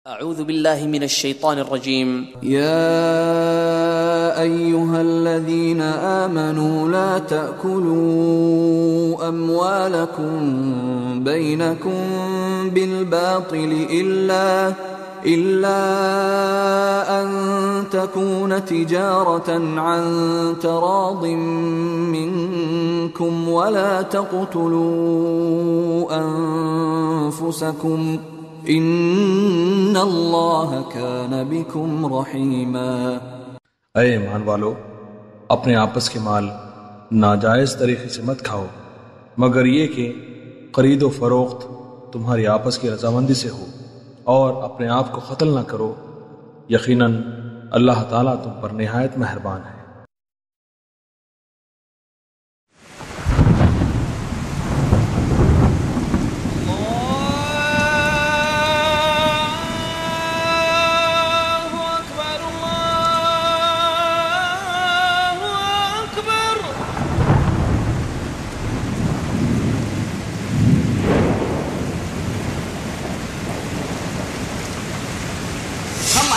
أعوذ بالله من الشيطان الرجيم. يا أيها الذين آمنوا لا تأكلوا أموالكم بينكم بالباطل إلا أن تكون تجارة عن تراض منكم ولا تقتلوا أنفسكم ان اللہ کان بکم رحیما۔ اے ایمان والو، اپنے آپس کے مال ناجائز طریقے سے مت کھاؤ مگر یہ کہ خرید و فروخت تمہاری آپس کی رضامندی سے ہو، اور اپنے آپ کو قتل نہ کرو، یقیناً اللہ تعالیٰ تم پر نہایت مہربان ہے۔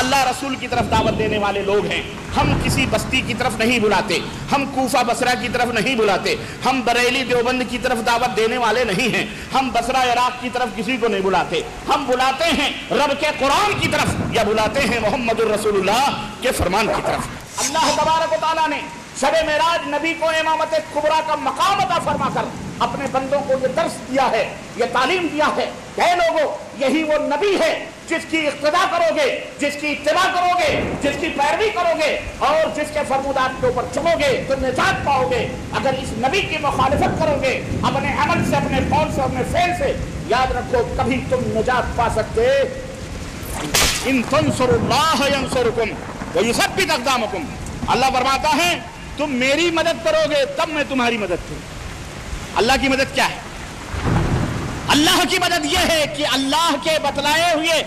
اللہ رسول کی طرف دعوت دینے والے لوگ ہیں، ہم کسی بستی کی طرف نہیں بلاتے، ہم کوفہ بصرہ کی طرف نہیں بلاتے، ہم بریلی دیوبند کی طرف دعوت دینے والے نہیں ہیں، ہم بصرہ عراق کی طرف کسی کو نہیں بلاتے، ہم بلاتے ہیں رب کے قرآن کی طرف، یا بلاتے ہیں محمد الرسول اللہ کے فرمان کی طرف۔ اللہ تبارک و تعالیٰ نے شب معراج نبی کو امامت کبریٰ کا مقام عطا فرما کر اپنے بندوں کو یہ درس دیا ہے، یہ تعلیم دیا ہے کہ اے لوگو، یہی وہ نبی ہے جس کی اقتداء کرو گے، جس کی اتباع کرو گے، جس کی پیروی کرو گے اور جس کے فرمودات کے اوپر چلو گے تو نجات پاؤ گے۔ اگر اس نبی کی مخالفت کرو گے اپنے عمل سے، اپنے قول سے، اپنے فعل سے، یاد رکھو کبھی تم نجات پا سکتے۔ ان تنصروا اللہ ینصرکم ویثبت اقدامکم، اللہ فرماتا ہے تم میری مدد کرو گے تب میں تمہاری مدد کروں۔ اللہ کی مدد کیا ہے؟ اللہ کی مدد یہ ہے کہ اللہ کے بتلائے ہوئے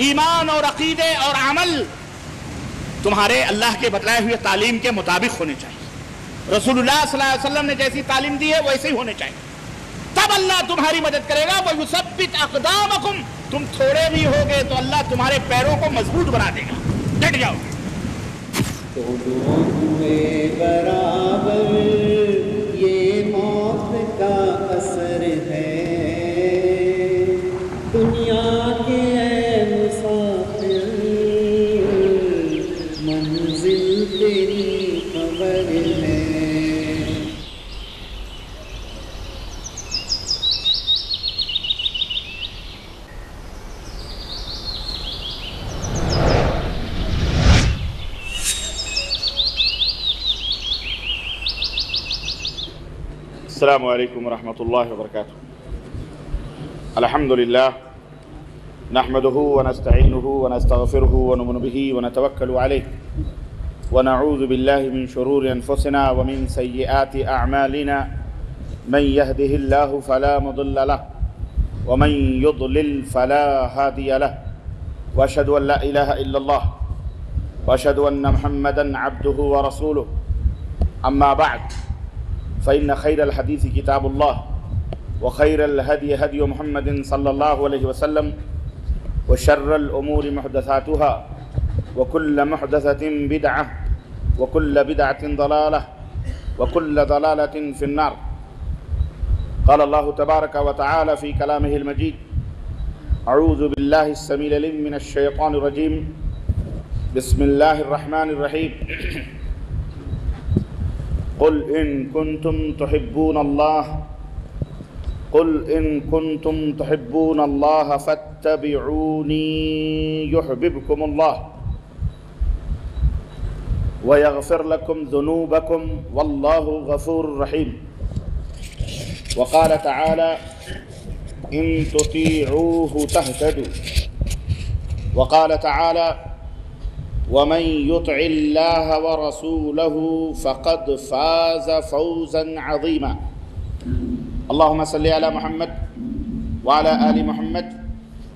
ایمان اور عقیدے اور عمل تمہارے اللہ کے بتلائے ہوئے تعلیم کے مطابق ہونے چاہیے۔ رسول اللہ صلی اللہ علیہ وسلم نے جیسی تعلیم دی ہے ویسے ہی ہونے چاہیے، تب اللہ تمہاری مدد کرے گا۔ وَيُثَبِّتْ أَقْدَامَكُمْ، تم تھوڑے بھی ہوگے تو اللہ تمہارے پیروں کو مضبوط بنا دے گا، ڈٹ جاؤ گے۔ برابر یہ موت کا اثر ہے، دنیا کے مسافر منزل تیری خبر ہے۔ السلام علیکم ورحمۃ اللہ وبرکاتہ۔ الحمد للہ نحمده ونستعینه ونستغفره ونؤمن به ونتوکل علیہ ونعوذ باللہ من شرور انفسنا ومن سیئات اعمالنا، من يهده اللہ فلا مضل له ومن يضلل فلا هادی له، واشهد ان لا الہ الا اللہ واشهد ان محمدا عبده ورسوله، اما بعد فإن خير الحديث كتاب الله وخير الهدي هدي محمد صلى الله عليه وسلم وشر الأمور محدثاتها وكل محدثة بدعة وكل بدعة ضلالة وكل ضلالة في النار۔ قال الله تبارك وتعالى في كلامه المجيد: أعوذ بالله السميع العليم من الشيطان الرجيم، بسم الله الرحمن الرحيم، قل إن كنتم تحبون الله فاتبعوني يحببكم الله ويغفر لكم ذنوبكم والله غفور رحيم۔ وقال تعالى: إن تطيعوه تهتدوا۔ وقال تعالى: ومن يطع الله ورسوله فقد فاز فوزا عظيما۔ اللهم صل على محمد وعلى آل محمد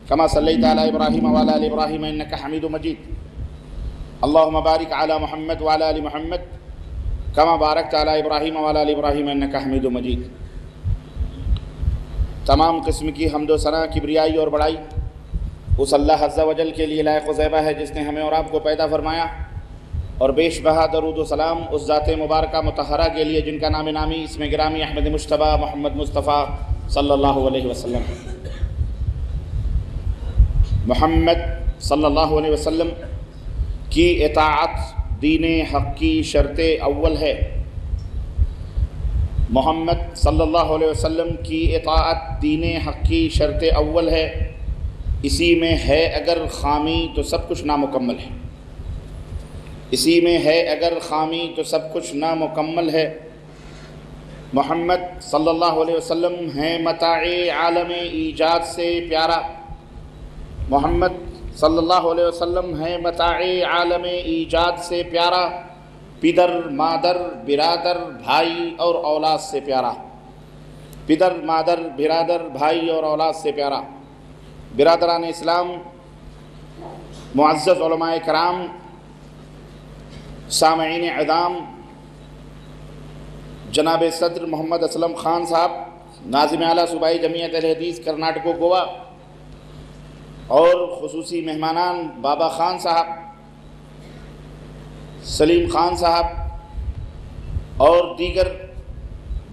كما صليت على إبراهيم وعلى آل إبراهيم إنك حميد مجيد۔ اللهم بارك على محمد وعلى آل محمد كما باركت على إبراهيم وعلى آل إبراهيم إنك حميد مجيد۔ تمام قسم کی حمد و ثنا، کبریائی اور بڑائی اس اللہ عز و جل کے لیے لائق و زیبہ ہے جس نے ہمیں اور آپ کو پیدا فرمایا، اور بیش بہا درود و سلام اس ذات مبارکہ مطہرہ کے لیے جن کا نام نامی اسم گرامی احمد مجتبیٰ محمد مصطفیٰ صلی اللہ علیہ وسلم۔ محمد صلی اللہ علیہ وسلم کی اطاعت دین حق کی شرط اول ہے۔ محمد صلی اللہ علیہ وسلم کی اطاعت دین حق کی شرط اول ہے، اسی میں ہے اگر خامی تو سب کچھ نامکمل ہے، اسی میں ہے اگر خامی تو سب کچھ نامکمل ہے۔ محمد صلی اللہ علیہ وسلم ہیں متاع عالم ایجاد سے پیارا، محمد صلی اللہ علیہ وسلم ہیں متاع عالم ایجاد سے پیارا، پدر مادر برادر بھائی اور اولاد سے پیارا، پدر مادر برادر بھائی اور اولاد سے پیارا۔ برادران اسلام، معزز علماء کرام، سامعین اعظام، جناب صدر محمد اسلم خان صاحب، ناظم اعلیٰ صوبائی جمعیت اہل حدیث کرناٹک گوا، اور خصوصی مہمانان بابا خان صاحب، سلیم خان صاحب اور دیگر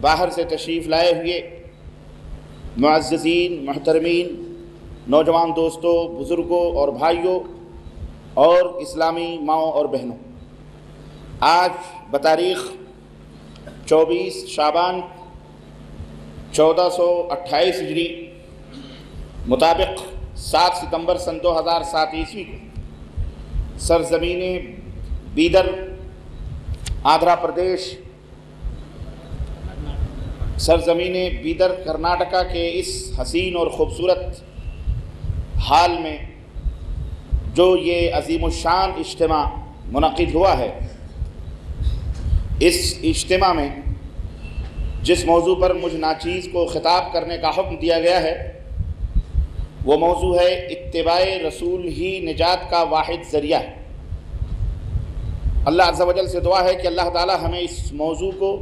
باہر سے تشریف لائے ہوئے معززین، محترمین، نوجوان دوستوں، بزرگوں اور بھائیوں اور اسلامی ماؤں اور بہنوں، آج بتاریخ 24 شعبان 1428 ہجری مطابق 7 ستمبر سن 2007 عیسوی کو سرزمین بیدر، آندھرا پردیش، سرزمین بیدر کرناٹکا کے اس حسین اور خوبصورت حال میں جو یہ عظیم الشان اجتماع منعقد ہوا ہے، اس اجتماع میں جس موضوع پر مجھ ناچیز کو خطاب کرنے کا حکم دیا گیا ہے وہ موضوع ہے اتباع رسول ہی نجات کا واحد ذریعہ ہے۔ اللہ عز و جل سے دعا ہے کہ اللہ تعالی ہمیں اس موضوع کو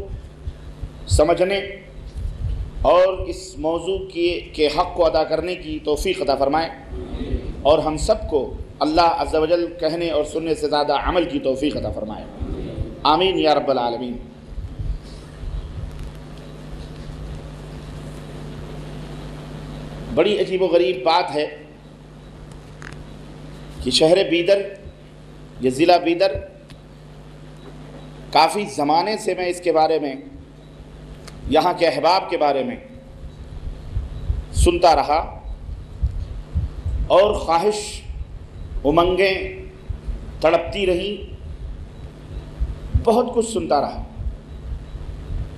سمجھنے اور اس موضوع کے حق کو ادا کرنے کی توفیق عطا فرمائے، اور ہم سب کو اللہ عز و جل کہنے اور سننے سے زیادہ عمل کی توفیق عطا فرمائے، آمین یا رب العالمین۔ بڑی عجیب و غریب بات ہے کہ شہر بیدر، یہ ضلع بیدر، کافی زمانے سے میں اس کے بارے میں، یہاں کے احباب کے بارے میں سنتا رہا، اور خواہش، امنگیں تڑپتی رہیں، بہت کچھ سنتا رہا۔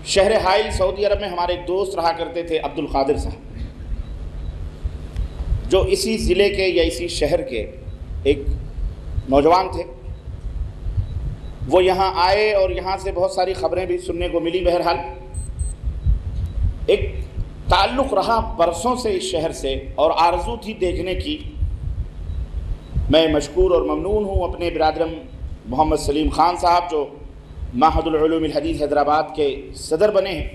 شہر حائل سعودی عرب میں ہمارے ایک دوست رہا کرتے تھے عبد القادر صاحب، جو اسی ضلع کے یا اسی شہر کے ایک نوجوان تھے۔ وہ یہاں آئے اور یہاں سے بہت ساری خبریں بھی سننے کو ملی۔ بہرحال ایک تعلق رہا برسوں سے اس شہر سے، اور آرزو تھی دیکھنے کی۔ میں مشکور اور ممنون ہوں اپنے برادرم محمد سلیم خان صاحب، جو معہد العلوم الحدیث حیدرآباد کے صدر بنے ہیں،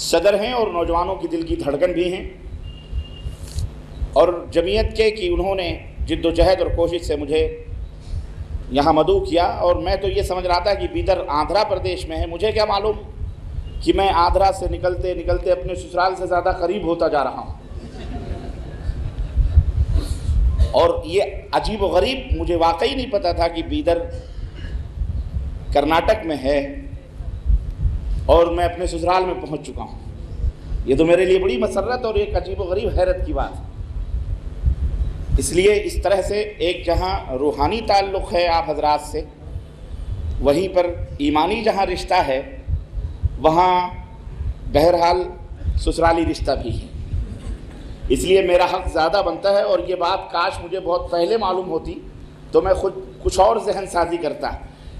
صدر ہیں اور نوجوانوں کی دل کی دھڑکن بھی ہیں، اور جمعیت کے کہ انہوں نے جد و جہد اور کوشش سے مجھے یہاں مدعو کیا۔ اور میں تو یہ سمجھ رہا تھا کہ بیدر آندھرا پردیش میں ہے، مجھے کیا معلوم کہ میں آندھرا سے نکلتے نکلتے اپنے سسرال سے زیادہ قریب ہوتا جا رہا ہوں۔ اور یہ عجیب و غریب، مجھے واقعی نہیں پتا تھا کہ بیدر کرناٹک میں ہے اور میں اپنے سسرال میں پہنچ چکا ہوں۔ یہ تو میرے لیے بڑی مسرت اور ایک عجیب و غریب حیرت کی بات ہے۔ اس لیے اس طرح سے ایک جہاں روحانی تعلق ہے آپ حضرات سے، وہیں پر ایمانی جہاں رشتہ ہے، وہاں بہرحال سسرالی رشتہ بھی ہے۔ اس لیے میرا حق زیادہ بنتا ہے، اور یہ بات کاش مجھے بہت پہلے معلوم ہوتی تو میں خود کچھ اور ذہن سازی کرتا،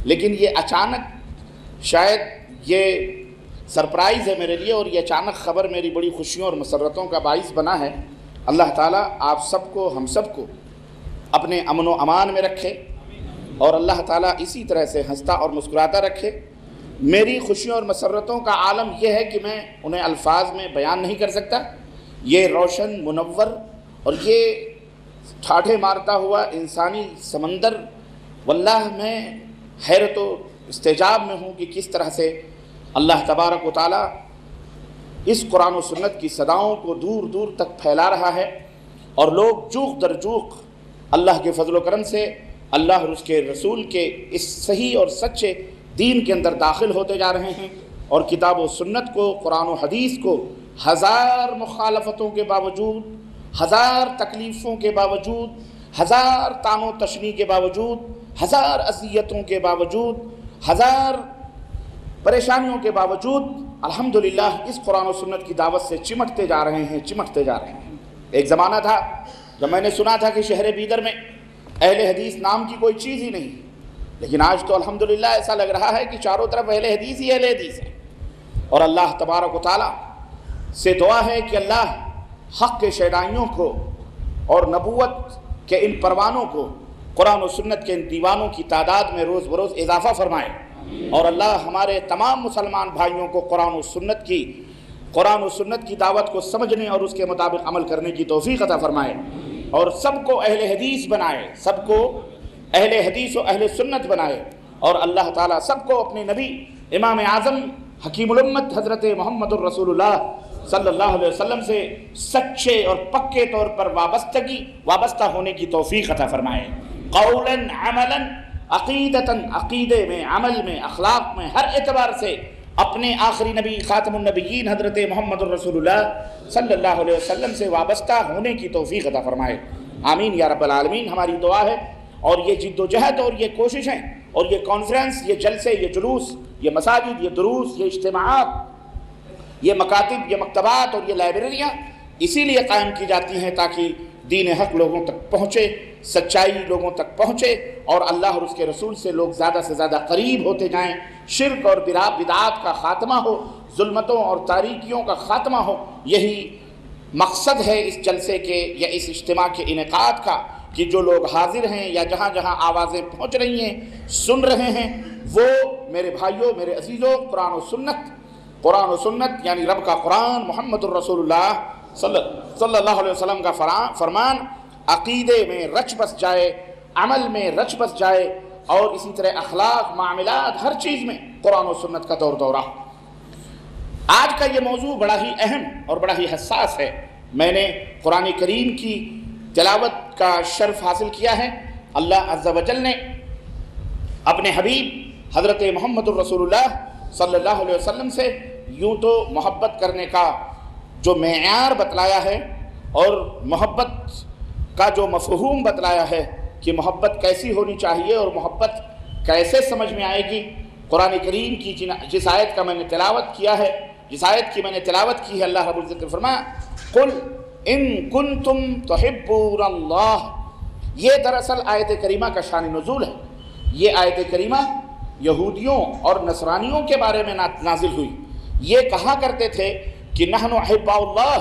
لیکن یہ اچانک شاید یہ سرپرائز ہے میرے لیے، اور یہ اچانک خبر میری بڑی خوشیوں اور مسرتوں کا باعث بنا ہے۔ اللہ تعالیٰ آپ سب کو، ہم سب کو اپنے امن و امان میں رکھے، اور اللہ تعالیٰ اسی طرح سے ہنستا اور مسکراتا رکھے۔ میری خوشیوں اور مسرتوں کا عالم یہ ہے کہ میں انہیں الفاظ میں بیان نہیں کر سکتا۔ یہ روشن، منور اور یہ ٹھاٹھے مارتا ہوا انسانی سمندر، واللہ میں حیرت و استعجاب میں ہوں کہ کس طرح سے اللہ تبارک و تعالیٰ اس قرآن و سنت کی صداؤں کو دور دور تک پھیلا رہا ہے، اور لوگ جوق در جوق اللہ کے فضل و کرم سے اللہ اور اس کے رسول کے اس صحیح اور سچے دین کے اندر داخل ہوتے جا رہے ہیں، اور کتاب و سنت کو، قرآن و حدیث کو ہزار مخالفتوں کے باوجود، ہزار تکلیفوں کے باوجود، ہزار طعن و تشنیع کے باوجود، ہزار اذیتوں کے باوجود، ہزار پریشانیوں کے باوجود الحمدللہ اس قرآن و سنت کی دعوت سے چمٹتے جا رہے ہیں، چمٹتے جا رہے ہیں۔ ایک زمانہ تھا جب میں نے سنا تھا کہ شہر بیدر میں اہل حدیث نام کی کوئی چیز ہی نہیں، لیکن آج تو الحمدللہ ایسا لگ رہا ہے کہ چاروں طرف اہل حدیث ہی اہل حدیث ہے، اور اللہ تبارک و تعالیٰ سے دعا ہے کہ اللہ حق کے شیدائیوں کو اور نبوت کے ان پروانوں کو، قرآن و سنت کے ان دیوانوں کی تعداد میں روز بروز اضافہ فرمائے، اور اللہ ہمارے تمام مسلمان بھائیوں کو قرآن و سنت کی دعوت کو سمجھنے اور اس کے مطابق عمل کرنے کی توفیق عطا فرمائے، اور سب کو اہل حدیث بنائے، سب کو اہل حدیث و اہل سنت بنائے، اور اللہ تعالیٰ سب کو اپنے نبی امام اعظم حکیم الامت حضرت محمد الرسول اللہ صلی اللہ علیہ وسلم سے سچے اور پکے طور پر وابستہ ہونے کی توفیق عطا فرمائے، قولاً عملاً عقیدتاً، عقیدے میں، عمل میں، اخلاق میں، ہر اعتبار سے اپنے آخری نبی خاتم النبیین حضرت محمد الرسول اللہ صلی اللہ علیہ وسلم سے وابستہ ہونے کی توفیق عطا فرمائے، آمین یا رب العالمین۔ ہماری دعا ہے، اور یہ جد و جہد اور یہ کوششیں اور یہ کانفرنس، یہ جلسے، یہ جلوس، یہ مساجد، یہ دروس، یہ اجتماعات، یہ مکاتب، یہ مکتبات اور یہ لائبریریاں اسی لیے قائم کی جاتی ہیں تاکہ دین حق لوگوں تک پہنچے، سچائی لوگوں تک پہنچے، اور اللہ اور اس کے رسول سے لوگ زیادہ سے زیادہ قریب ہوتے جائیں، شرک اور بدعات کا خاتمہ ہو، ظلمتوں اور تاریکیوں کا خاتمہ ہو۔ یہی مقصد ہے اس جلسے کے یا اس اجتماع کے انعقاد کا، کہ جو لوگ حاضر ہیں یا جہاں جہاں آوازیں پہنچ رہی ہیں، سن رہے ہیں، وہ میرے بھائیوں، میرے عزیزوں، قرآن و سنت یعنی رب کا قرآن، محمد الرسول اللہ صلی اللہ علیہ وسلم کا فرمان عقیدے میں رچ بس جائے، عمل میں رچ بس جائے، اور اسی طرح اخلاق، معاملات، ہر چیز میں قرآن و سنت کا دور دورہ۔ آج کا یہ موضوع بڑا ہی اہم اور بڑا ہی حساس ہے۔ میں نے قرآن کریم کی تلاوت کا شرف حاصل کیا ہے۔ اللہ عز و جل نے اپنے حبیب حضرت محمد الرسول اللہ صلی اللہ علیہ وسلم سے یوں تو محبت کرنے کا جو معیار بتلایا ہے، اور محبت کا جو مفہوم بتلایا ہے کہ محبت کیسی ہونی چاہیے اور محبت کیسے سمجھ میں آئے گی، قرآن کریم کی جس آیت کا میں نے تلاوت کیا ہے، جس آیت کی میں نے تلاوت کی ہے، اللہ رب العزت نے فرمایا قل ان کنتم تحبون اللہ۔ یہ دراصل آیت کریمہ کا شان نزول ہے۔ یہ آیت کریمہ یہودیوں اور نصرانیوں کے بارے میں نازل ہوئی۔ یہ کہا کرتے تھے کہ نحن احباء اللہ،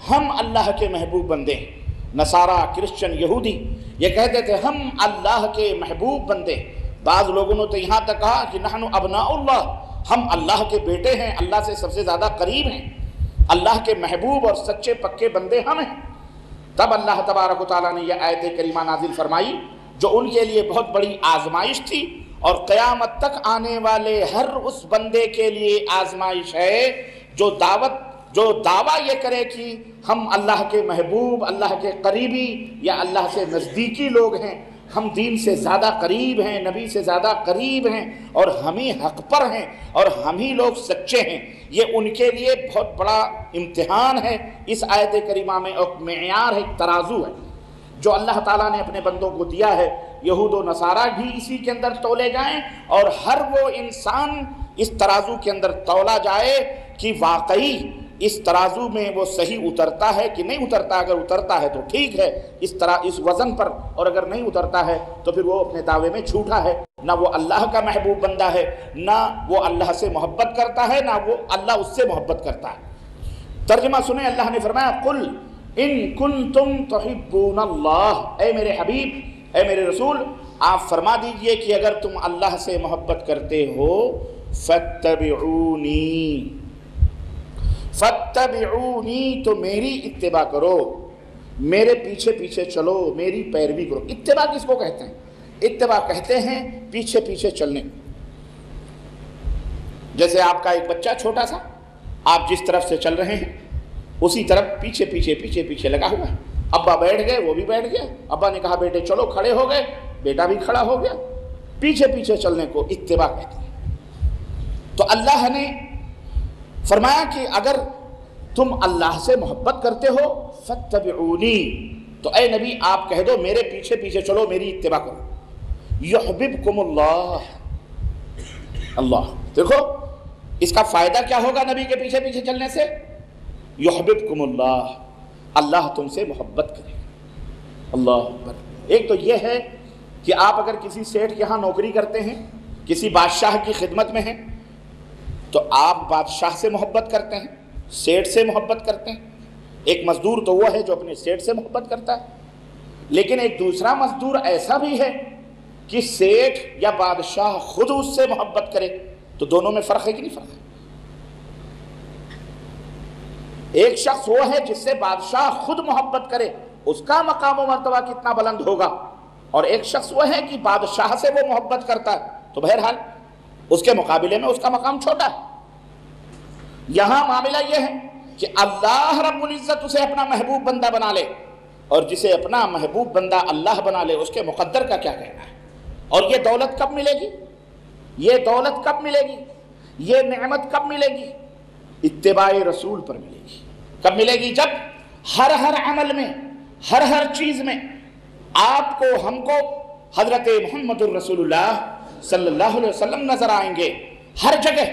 ہم اللہ کے محبوب بندے ہیں۔ نصارہ، کرسچن، یہودی یہ کہتے تھے ہم اللہ کے محبوب بندے۔ بعض لوگوں نے تو یہاں تک کہا کہ نحن ابناء اللہ، ہم اللہ کے بیٹے ہیں، اللہ سے سب سے زیادہ قریب ہیں، اللہ کے محبوب اور سچے پکے بندے ہم ہیں۔ تب اللہ تبارک و تعالیٰ نے یہ آیت کریمہ نازل فرمائی جو ان کے لیے بہت بڑی آزمائش تھی، اور قیامت تک آنے والے ہر اس بندے کے لیے آزمائش ہے جو دعویٰ یہ کرے کہ ہم اللہ کے محبوب، اللہ کے قریبی یا اللہ سے نزدیکی لوگ ہیں، ہم دین سے زیادہ قریب ہیں، نبی سے زیادہ قریب ہیں، اور ہم ہی حق پر ہیں، اور ہم ہی لوگ سچے ہیں۔ یہ ان کے لیے بہت بڑا امتحان ہے۔ اس آیت کریمہ میں ایک معیار ہے، ایک ترازو ہے جو اللہ تعالیٰ نے اپنے بندوں کو دیا ہے۔ یہود و نصارہ بھی اسی کے اندر تولے جائیں، اور ہر وہ انسان اس ترازو کے اندر تولا جائے کہ واقعی اس ترازو میں وہ صحیح اترتا ہے کہ نہیں اترتا۔ اگر اترتا ہے تو ٹھیک ہے اس وزن پر، اور اگر نہیں اترتا ہے تو پھر وہ اپنے دعوے میں جھوٹا ہے، نہ وہ اللہ کا محبوب بندہ ہے، نہ وہ اللہ سے محبت کرتا ہے، نہ وہ اللہ اس سے محبت کرتا ہے۔ ترجمہ سنیں، اللہ نے فرمایا قل ان کنتم تحبون اللہ، اے میرے حبیب، اے میرے رسول، آپ فرما دیجئے کہ اگر تم اللہ سے محبت کرتے ہو فاتبعونی تو میری اتباع کرو، میرے پیچھے پیچھے چلو، میری پیروی کرو۔ اتباع کس کو کہتے ہیں؟ اتباع کہتے ہیں پیچھے پیچھے چلنے۔ جیسے آپ کا ایک بچہ چھوٹا سا، آپ جس طرف سے چل رہے ہیں اسی طرف پیچھے پیچھے پیچھے پیچھے لگا ہوا ہے۔ ابا بیٹھ گئے، وہ بھی بیٹھ گیا، ابا نے کہا بیٹے چلو، کھڑے ہو گئے، بیٹا بھی کھڑا ہو گیا۔ پیچھے پیچھے چلنے کو اتباع کہتے ہیں۔ تو اللہ نے فرمایا کہ اگر تم اللہ سے محبت کرتے ہو فاتبعونی، تو اے نبی آپ کہہ دو میرے پیچھے پیچھے چلو، میری اتباع کرو۔ یحببکم اللہ، اللہ دیکھو اس کا فائدہ کیا ہوگا نبی کے پیچھے پیچھے چلنے سے؟ یحببکم اللہ، اللہ تم سے محبت کرے گا۔ اللہ اکبر۔ ایک تو یہ ہے کہ آپ اگر کسی سیٹھ کے یہاں نوکری کرتے ہیں، کسی بادشاہ کی خدمت میں ہیں، تو آپ بادشاہ سے محبت کرتے ہیں، سیٹھ سے محبت کرتے ہیں۔ ایک مزدور تو وہ ہے جو اپنے سیٹھ سے محبت کرتا ہے، لیکن ایک دوسرا مزدور ایسا بھی ہے کہ سیٹھ یا بادشاہ خود اس سے محبت کرے، تو دونوں میں فرق ہے کہ نہیں فرق ہے؟ ایک شخص وہ ہے جس سے بادشاہ خود محبت کرے، اس کا مقام و مرتبہ کتنا بلند ہوگا، اور ایک شخص وہ ہے کہ بادشاہ سے وہ محبت کرتا ہے، تو بہرحال اس کے مقابلے میں اس کا مقام چھوٹا ہے۔ یہاں معاملہ یہ ہے کہ اللہ رب العزت اسے اپنا محبوب بندہ بنا لے، اور جسے اپنا محبوب بندہ اللہ بنا لے اس کے مقدر کا کیا کہنا ہے؟ اور یہ دولت کب ملے گی؟ یہ دولت کب ملے گی؟ یہ نعمت کب ملے گی؟ اتباع رسول پر ملے گی۔ کب ملے گی؟ جب ہر عمل میں، ہر چیز میں آپ کو، ہم کو حضرت محمد الرسول اللہ صلی اللہ علیہ وسلم نظر آئیں گے۔ ہر جگہ،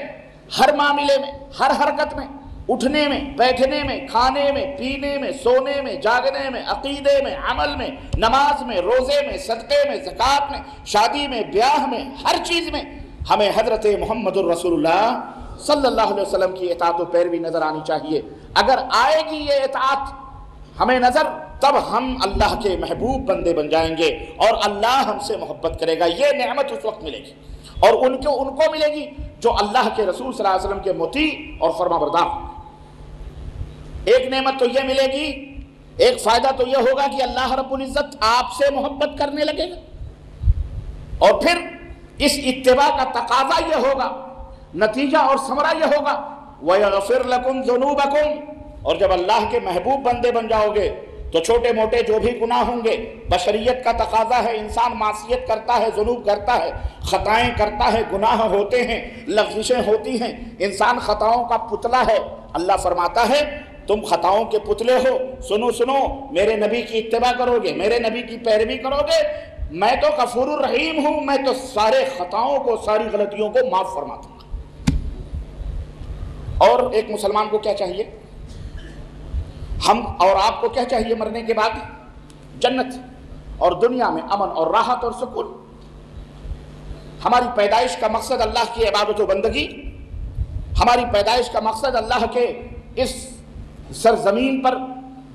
ہر معاملے میں، ہر حرکت میں، اٹھنے میں، بیٹھنے میں، کھانے میں، پینے میں، سونے میں، جاگنے میں، عقیدے میں، عمل میں، نماز میں، روزے میں، صدقے میں، زکوٰۃ میں، شادی میں، بیاہ میں، ہر چیز میں ہمیں حضرت محمد الرسول اللہ صلی اللہ علیہ وسلم کی اطاعت و پیروی نظر آنی چاہیے۔ اگر آئے گی یہ اطاعت ہمیں نظر، تب ہم اللہ کے محبوب بندے بن جائیں گے اور اللہ ہم سے محبت کرے گا۔ یہ نعمت اس وقت ملے گی، اور ان کو ملے گی جو اللہ کے رسول صلی اللہ علیہ وسلم کے مطیع اور فرما بردار ہوں۔ ایک نعمت تو یہ ملے گی، ایک فائدہ تو یہ ہوگا کہ اللہ رب العزت آپ سے محبت کرنے لگے گا، اور پھر اس اتباع کا تقاضا یہ ہوگا، نتیجہ اور ثمرہ یہ ہوگا وَيَغْفِرْ لَكُمْ ذُنُوبَكُمْ، اور جب اللہ کے محبوب بندے بن جاؤ گے تو چھوٹے موٹے جو بھی گناہ ہوں گے، بشریت کا تقاضا ہے، انسان معصیت کرتا ہے، ذنوب کرتا ہے، خطائیں کرتا ہے، گناہ ہوتے ہیں، لغزشیں ہوتی ہیں، انسان خطاؤں کا پتلا ہے۔ اللہ فرماتا ہے تم خطاؤں کے پتلے ہو، سنو میرے نبی کی اتباع کرو گے، میرے نبی کی پیروی کرو گے، میں تو غفور الرحیم ہوں، میں تو سارے خطاؤں کو، ساری غلطیوں کو معاف فرما دوں گا۔ اور ایک مسلمان کو کیا چاہیے؟ ہم اور آپ کو کیا چاہیے؟ مرنے کے بعد جنت، اور دنیا میں امن اور راحت اور سکون۔ ہماری پیدائش کا مقصد اللہ کی عبادت و بندگی، ہماری پیدائش کا مقصد اللہ کے اس سرزمین پر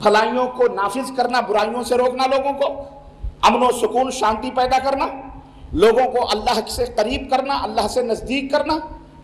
بھلائیوں کو نافذ کرنا، برائیوں سے روکنا، لوگوں کو امن و سکون، شانتی پیدا کرنا، لوگوں کو اللہ سے قریب کرنا، اللہ سے نزدیک کرنا۔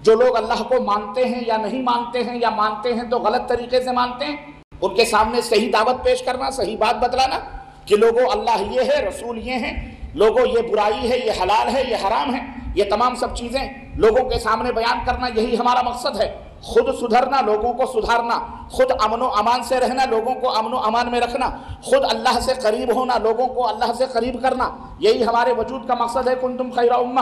جو لوگ اللہ کو مانتے ہیں یا نہیں مانتے ہیں، یا مانتے ہیں تو غلط طریقے سے مانتے ہیں، ان کے سامنے صحیح دعوت پیش کرنا، صحیح بات بتلانا کہ لوگوں اللہ یہ ہے، رسول یہ ہیں، لوگوں یہ برائی ہے، یہ حلال ہے، یہ حرام ہے، یہ تمام سب چیزیں لوگوں کے سامنے بیان کرنا، یہی ہمارا مقصد ہے۔ خود سدھرنا، لوگوں کو سدھارنا، خود امن و امان سے رہنا، لوگوں کو امن و امان میں رکھنا، خود اللہ سے قریب ہونا، لوگوں کو اللہ سے قریب کرنا، یہی ہمارے وجود کا مقصد ہے۔ کنتم خیر امہ،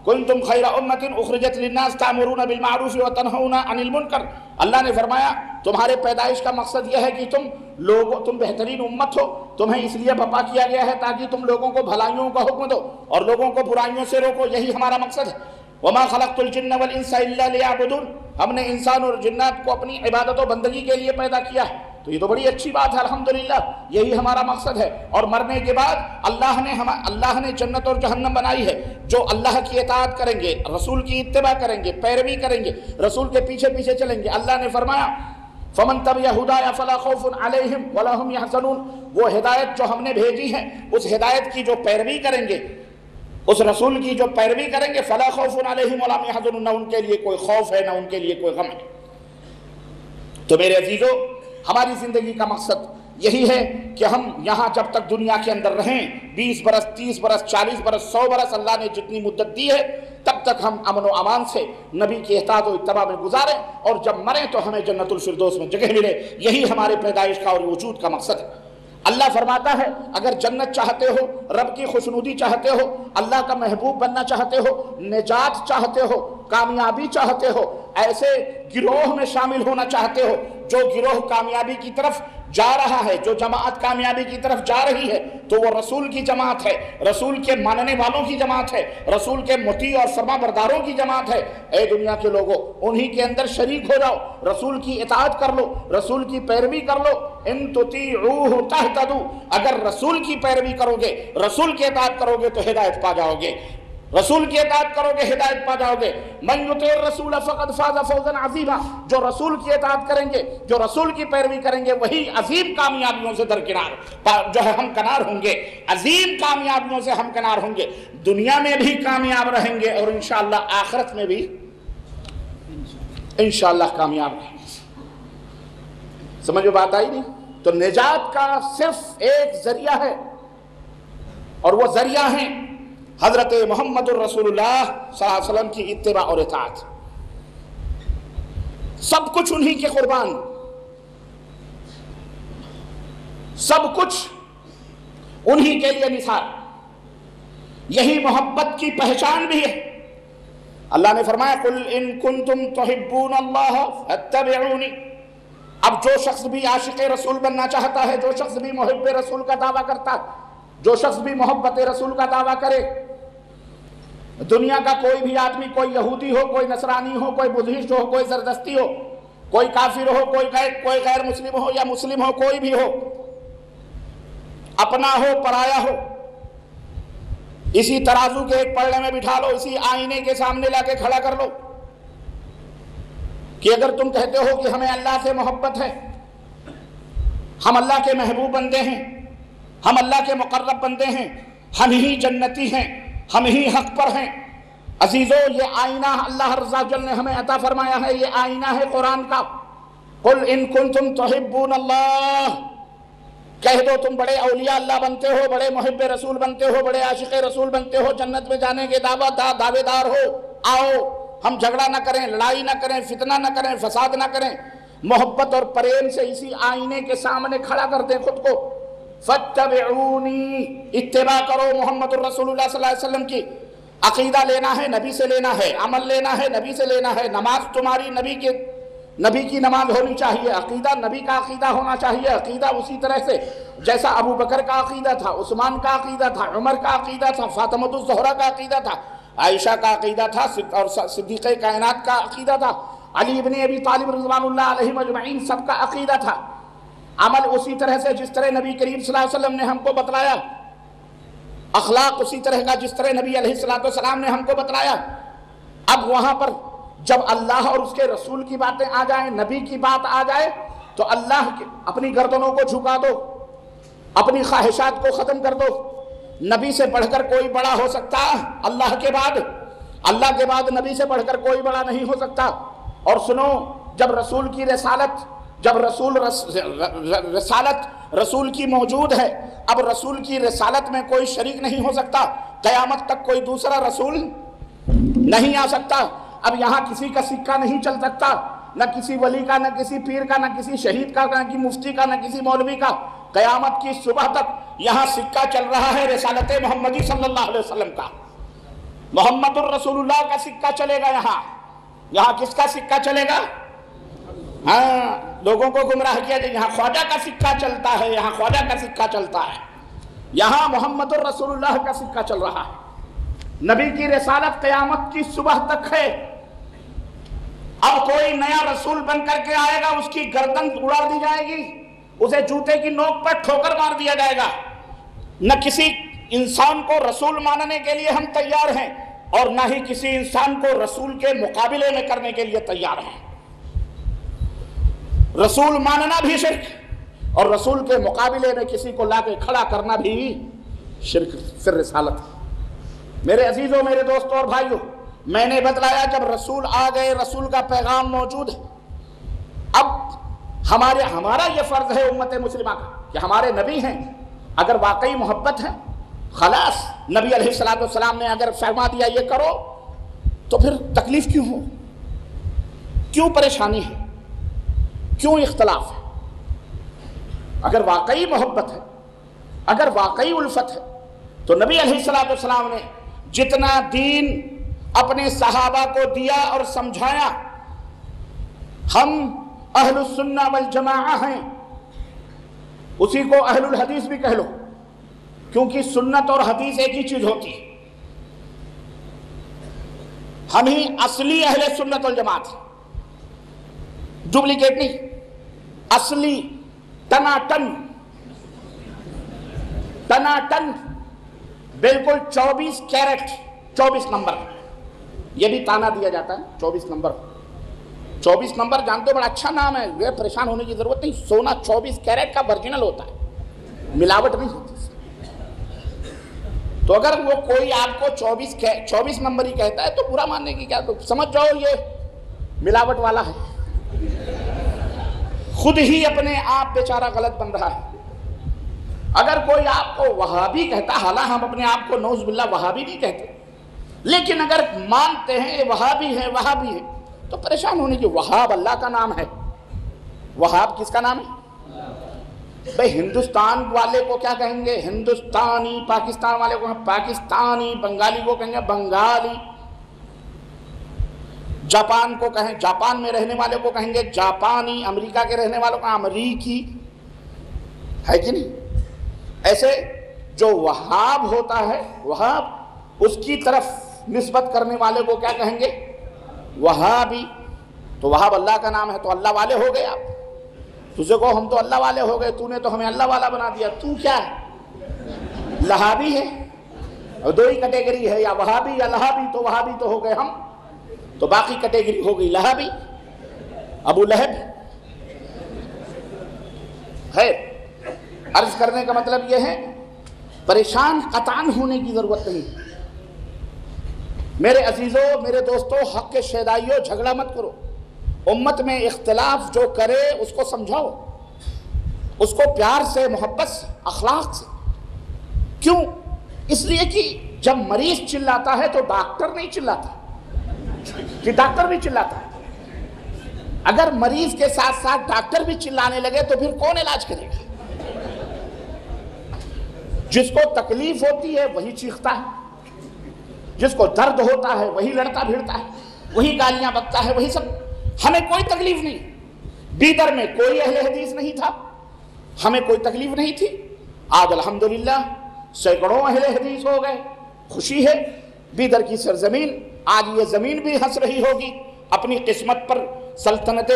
کنتم خیر امۃ اخرجت للناس تأمرون بالمعروف وتنہون عن المنکر۔ اللہ نے فرمایا تمہارے پیدائش کا مقصد یہ ہے کہ تم بہترین امت ہو، تمہیں اس لیے برپا کیا گیا ہے تاکہ تم لوگوں کو بھلائیوں کا حکم دو اور لوگوں کو برائیوں سے روکو، یہی ہمارا مقصد ہے۔ وما خلقت الجن والانس الا ليعبدون، ہم نے انسان اور جنات کو اپنی عبادت و بندگی کے لیے پیدا کیا ہے، تو یہ تو بڑی اچھی بات ہے، الحمدللہ، یہی ہمارا مقصد ہے۔ اور مرنے کے بعد اللہ نے جنت اور جہنم بنائی ہے۔ جو اللہ کی اطاعت کریں گے، رسول کی اتباع کریں گے، پیروی کریں گے، رسول کے پیچھے پیچھے چلیں گے، اللہ نے فرمایا فمن تبع ہدایا فلا خوف علیہم ولا هم يحزنون، وہ ہدایت جو ہم نے بھیجی ہے، اس ہدایت کی جو پیروی کریں گے، اس رسول کی جو پیروی کریں گے، فلا خوف علیہم ولا هم يحزنون، نہ ان کے لیے کوئی خوف ہے، نہ ان کے لیے کوئی غم ہے۔ تو میرے عزیزو، ہماری زندگی کا مقصد یہی ہے کہ ہم یہاں جب تک دنیا کے اندر رہیں 20 برس 30 برس 40 برس 100 برس اللہ نے جتنی مدت دی ہے تب تک ہم امن و امان سے نبی کی اطاعت و اتباع میں گزاریں اور جب مریں تو ہمیں جنت الفردوس میں جگہ ملے. یہی ہمارے پیدائش کا اور وجود کا مقصد ہے. اللہ فرماتا ہے اگر جنت چاہتے ہو، رب کی خوشنودی چاہتے ہو، اللہ کا محبوب بننا چاہتے ہو، نجات چاہتے ہو، کامیابی چاہتے ہو، ایسے گروہ میں شامل ہونا چاہتے ہو جو گروہ کامیابی کی طرف جا رہا ہے، جو جماعت کامیابی کی طرف جا رہی ہے، تو وہ رسول کی جماعت ہے، رسول کے ماننے والوں کی جماعت ہے، رسول کے مطیع اور فرما برداروں کی جماعت ہے. اے دنیا کے لوگوں، انہی کے اندر شریک ہو جاؤ، رسول کی اطاعت کر لو، رسول کی پیروی کر لو. ان تطیعوہ تہتدوا، اگر رسول کی پیروی کرو گے، رسول کی اطاعت کرو گے تو ہدایت پا جاؤ گے. رسول کی اطاعت کرو گے ہدایت پا جاؤ گے. من یطیع الرسول فقد فاز فوزا عظیما، جو رسول کی اطاعت کریں گے، جو رسول کی پیروی کریں گے، وہی عظیم کامیابیوں سے درکنار جو ہے ہم کنار ہوں گے، عظیم کامیابیوں سے ہم کنار ہوں گے. دنیا میں بھی کامیاب رہیں گے اور انشاءاللہ آخرت میں بھی انشاءاللہ کامیاب رہیں گے. سمجھ میں بات آئی نہیں؟ تو نجات کا صرف ایک ذریعہ ہے اور وہ ذریعہ ہیں حضرت محمد الرسول اللہ صلی اللہ علیہ وسلم کی اتباع اور اطاعت. سب کچھ انہی کے قربان، سب کچھ انہی کے لیے نثار. یہی محبت کی پہچان بھی ہے. اللہ نے فرمایا قل ان کنتم تحبون اللہ فاتبعونی. اب جو شخص بھی عاشق رسول بننا چاہتا ہے، جو شخص بھی محب رسول کا دعویٰ کرتا ہے، جو شخص بھی محبت رسول کا دعویٰ کرے، دنیا کا کوئی بھی آدمی، کوئی یہودی ہو، کوئی نصرانی ہو، کوئی بدھسٹ ہو، کوئی زردشتی ہو، کوئی کافر ہو، کوئی غیر مسلم ہو یا مسلم ہو، کوئی بھی ہو، اپنا ہو پرایا ہو، اسی ترازو کے ایک پلڑے میں بٹھا لو، اسی آئینے کے سامنے لا کے کھڑا کر لو کہ اگر تم کہتے ہو کہ ہمیں اللہ سے محبت ہے، ہم اللہ کے محبوب بندے ہیں، ہم اللہ کے مقرب بندے ہیں، ہم ہی جنتی ہیں، ہم ہی حق پر ہیں. عزیزو، یہ آئینہ اللہ رضا جل نے ہمیں عطا فرمایا ہے، یہ آئینہ ہے قرآن کا. قل ان کنتم تحبون اللہ، کہہ دو تم بڑے اولیاء اللہ بنتے ہو، بڑے محب رسول بنتے ہو، بڑے عاشق رسول بنتے ہو، جنت میں جانے کے دعوے دار ہو. آؤ ہم جھگڑا نہ کریں، لڑائی نہ کریں، فتنہ نہ کریں، فساد نہ کریں، محبت اور پریم سے اسی آئینے کے سامنے کھڑا کر دیں خود کو. فاتبعونی، اتباع کرو محمد الرسول اللہ صلی اللہ علیہ وسلم کی. عقیدہ لینا ہے نبی سے لینا ہے، عمل لینا ہے نبی سے لینا ہے. نماز تمہاری نبی کی نماز ہونی چاہیے، عقیدہ نبی کا عقیدہ ہونا چاہیے. عقیدہ اسی طرح سے جیسا ابو بکر کا عقیدہ تھا، عثمان کا عقیدہ تھا، عمر کا عقیدہ تھا، فاطمہ الزہرا کا عقیدہ تھا، عائشہ کا عقیدہ تھا، اور صدیقہ کائنات کا عقیدہ تھا، علی ابن ابی طالب رضوان اللہ علیہ اجمعین سب کا عقیدہ تھا. عمل اسی طرح سے جس طرح نبی کریم صلی اللہ علیہ وسلم نے ہم کو بتلایا، اخلاق اسی طرح کا جس طرح نبی علیہ السلام نے ہم کو بتلایا. اب وہاں پر جب اللہ اور اس کے رسول کی باتیں آ جائیں، نبی کی بات آ جائے، تو اللہ اپنی گردنوں کو جھکا دو، اپنی خواہشات کو ختم کر دو. نبی سے بڑھ کر کوئی بڑا ہو سکتا اللہ کے بعد نبی سے بڑھ کر کوئی بڑا نہیں ہو سکتا. اور سنو، جب رسول کی رسول کی موجود ہے، اب رسول کی رسالت میں کوئی شریک نہیں ہو سکتا. قیامت تک کوئی دوسرا رسول نہیں آ سکتا. اب یہاں کسی کا سکہ نہیں چل سکتا، نہ کسی ولی کا، نہ کسی پیر کا، نہ کسی شہید کا، نہ کسی مفتی کا، نہ کسی مولوی کا. قیامت کی صبح تک یہاں سکہ چل رہا ہے رسالت محمدی صلی اللہ علیہ وسلم کا. محمد الرسول اللہ کا سکہ چلے گا. یہاں کس کا سکہ چلے گا؟ ہاں، لوگوں کو گمراہ کیا جائے، یہاں خواجہ کا سکہ چلتا ہے، یہاں خواجہ کا سکہ چلتا ہے. یہاں محمد الرسول اللہ کا سکہ چل رہا ہے. نبی کی رسالت قیامت کی صبح تک ہے. اب کوئی نیا رسول بن کر کے آئے گا، اس کی گردن اڑا دی جائے گی، اسے جوتے کی نوک پر ٹھوکر مار دیا جائے گا. نہ کسی انسان کو رسول ماننے کے لیے ہم تیار ہیں، اور نہ ہی کسی انسان کو رسول کے مقابلے میں کرنے کے لیے تیار ہیں. رسول ماننا بھی شرک، اور رسول کے مقابلے میں کسی کو لا کے کھڑا کرنا بھی شرک فی الرسالت. میرے عزیزوں، میرے دوستوں اور بھائیوں، میں نے بتلایا جب رسول آ گئے، رسول کا پیغام موجود ہے. اب ہمارا یہ فرض ہے امت مسلمہ کا کہ ہمارے نبی ہیں، اگر واقعی محبت ہے خلاص، نبی علیہ السلام نے اگر فرما دیا یہ کرو تو پھر تکلیف کیوں ہو، کیوں پریشانی ہے، کیوں اختلاف ہے؟ اگر واقعی محبت ہے، اگر واقعی الفت ہے تو نبی علیہ السلام نے جتنا دین اپنے صحابہ کو دیا اور سمجھایا، ہم اہل السنہ والجماعہ ہیں، اسی کو اہل الحدیث بھی کہہ لو، کیونکہ سنت اور حدیث ایک ہی چیز ہوتی ہے۔ ہم ہی اصلی اہل سنت والجماعت ہیں، ڈپلیکیٹ نہیں، اصلی ٹناٹن بالکل 24 کیرٹ 24 نمبر، یہ بھی تانا دیا جاتا ہے 24 نمبر۔ 24 نمبر جانتے ہو، بڑا اچھا نام ہے، یہ پریشان ہونے کی ضرورت نہیں، سونا 24 کیرٹ کا ورجنل ہوتا ہے، ملاوٹ نہیں ہوتی۔ تو اگر وہ کوئی آپ کو 24 نمبر ہی کہتا ہے تو برا ماننے کی کیا، تو سمجھ جاؤ یہ ملاوٹ والا ہے، خود ہی اپنے آپ بیچارہ غلط بن رہا ہے۔ اگر کوئی آپ کو وہابی کہتا، حالانکہ ہم اپنے آپ کو نعوذ باللہ وہابی نہیں کہتے، لیکن اگر مانتے ہیں یہ وہابی ہے تو پریشان ہونے کی، وہاب اللہ کا نام ہے۔ وہاب کس کا نام ہے؟ بھئی ہندوستان والے کو کیا کہیں گے؟ ہندوستانی۔ پاکستان والے کو پاکستانی، بنگالی کو کہیں گے بنگالی، جاپان کو کہیں، جاپان میں رہنے والے کو کہیں گے جاپانی، امریکہ کے رہنے والوں کو امریکی، ہے کہ نہیں؟ ایسے جو وہاب ہوتا ہے، وہاب اس کی طرف نسبت کرنے والے کو کیا کہیں گے؟ وہابی۔ تو وہاب اللہ کا نام ہے، تو اللہ والے ہو گئے آپ۔ تجھے کو ہم تو اللہ والے ہو گئے، تو نے تو ہمیں اللہ والا بنا دیا، تو کیا ہے؟ لہابی ہے، اور دو ہی کیٹیگری ہے، یا وہابی یا لہابی، تو وہابی تو ہو گئے ہم، تو باقی کیٹیگری ہو گئی لہابی، ابو لہب۔ خیر، عرض کرنے کا مطلب یہ ہے پریشان قطعاً ہونے کی ضرورت نہیں۔ میرے عزیزوں، میرے دوستوں، حق کے شیدائیوں، جھگڑا مت کرو۔ امت میں اختلاف جو کرے اس کو سمجھاؤ، اس کو پیار سے، محبت سے، اخلاق سے۔ کیوں؟ اس لیے کہ جب مریض چلاتا ہے تو ڈاکٹر نہیں چلاتا، کہ ڈاکٹر بھی چلاتا ہے۔ اگر مریض کے ساتھ ساتھ ڈاکٹر بھی چلانے لگے تو پھر کون علاج کرے گا؟ جس کو تکلیف ہوتی ہے وہی چیختا ہے، جس کو درد ہوتا ہے وہی لڑتا بھیڑتا ہے، وہی گالیاں بکتا ہے، وہی سب۔ ہمیں کوئی تکلیف نہیں، بیدر میں کوئی اہل حدیث نہیں تھا، ہمیں کوئی تکلیف نہیں تھی، آج الحمدللہ سینکڑوں اہل حدیث ہو گئے، خوشی ہے۔ بیدر کی سرزمین آج یہ زمین بھی ہنس رہی ہوگی اپنی قسمت پر، سلطنت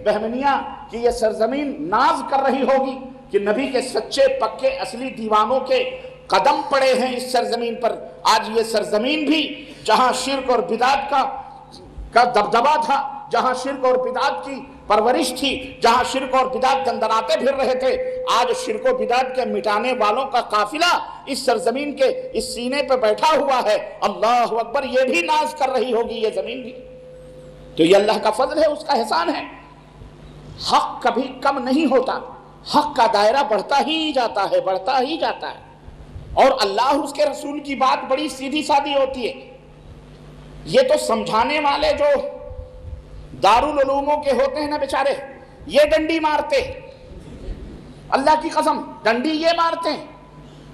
بہمنیہ کی یہ سرزمین ناز کر رہی ہوگی کہ نبی کے سچے پکے اصلی دیوانوں کے قدم پڑے ہیں اس سرزمین پر۔ آج یہ سرزمین بھی جہاں شرک اور بدعت کا دبدبا تھا، جہاں شرک اور بدعت کی پرورش تھی، جہاں شرک اور بدعت دندناتے پھر رہے تھے، آج شرک و بدعت کے مٹانے والوں کا قافلہ اس سرزمین کے اس سینے پہ بیٹھا ہوا ہے۔ اللہ اکبر، یہ بھی ناز کر رہی ہوگی یہ زمین بھی۔ تو یہ اللہ کا فضل ہے، اس کا احسان ہے۔ حق کبھی کم نہیں ہوتا، حق کا دائرہ بڑھتا ہی جاتا ہے، بڑھتا ہی جاتا ہے۔ اور اللہ اس کے رسول کی بات بڑی سیدھی سادھی ہوتی ہے۔ یہ تو سمجھانے والے جو دارالعلوموں کے ہوتے ہیں نا بیچارے، یہ ڈنڈی مارتے، اللہ کی قسم ڈنڈی یہ مارتے ہیں۔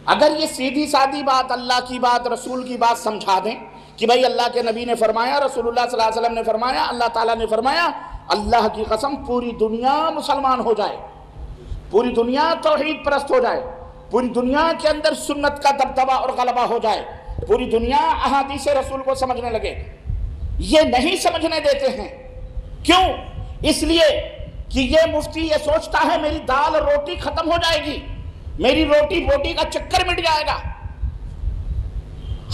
اگر یہ سیدھی سادھی بات، اللہ کی بات، رسول کی بات سمجھا دیں کہ بھائی اللہ کے نبی نے فرمایا، رسول اللہ صلی اللہ علیہ وسلم نے فرمایا، اللہ تعالیٰ نے فرمایا، اللہ کی قسم پوری دنیا مسلمان ہو جائے، پوری دنیا توحید پرست ہو جائے، پوری دنیا کے اندر سنت کا دبدبا اور غلبہ ہو جائے، پوری دنیا احادیث رسول کو سمجھنے لگے، یہ نہیں سمجھنے دیتے ہیں۔ کیوں؟ اس لیے کہ یہ مفتی یہ سوچتا ہے میری دال روٹی ختم ہو جائے گی، میری روٹی بوٹی کا چکر مٹ جائے گا۔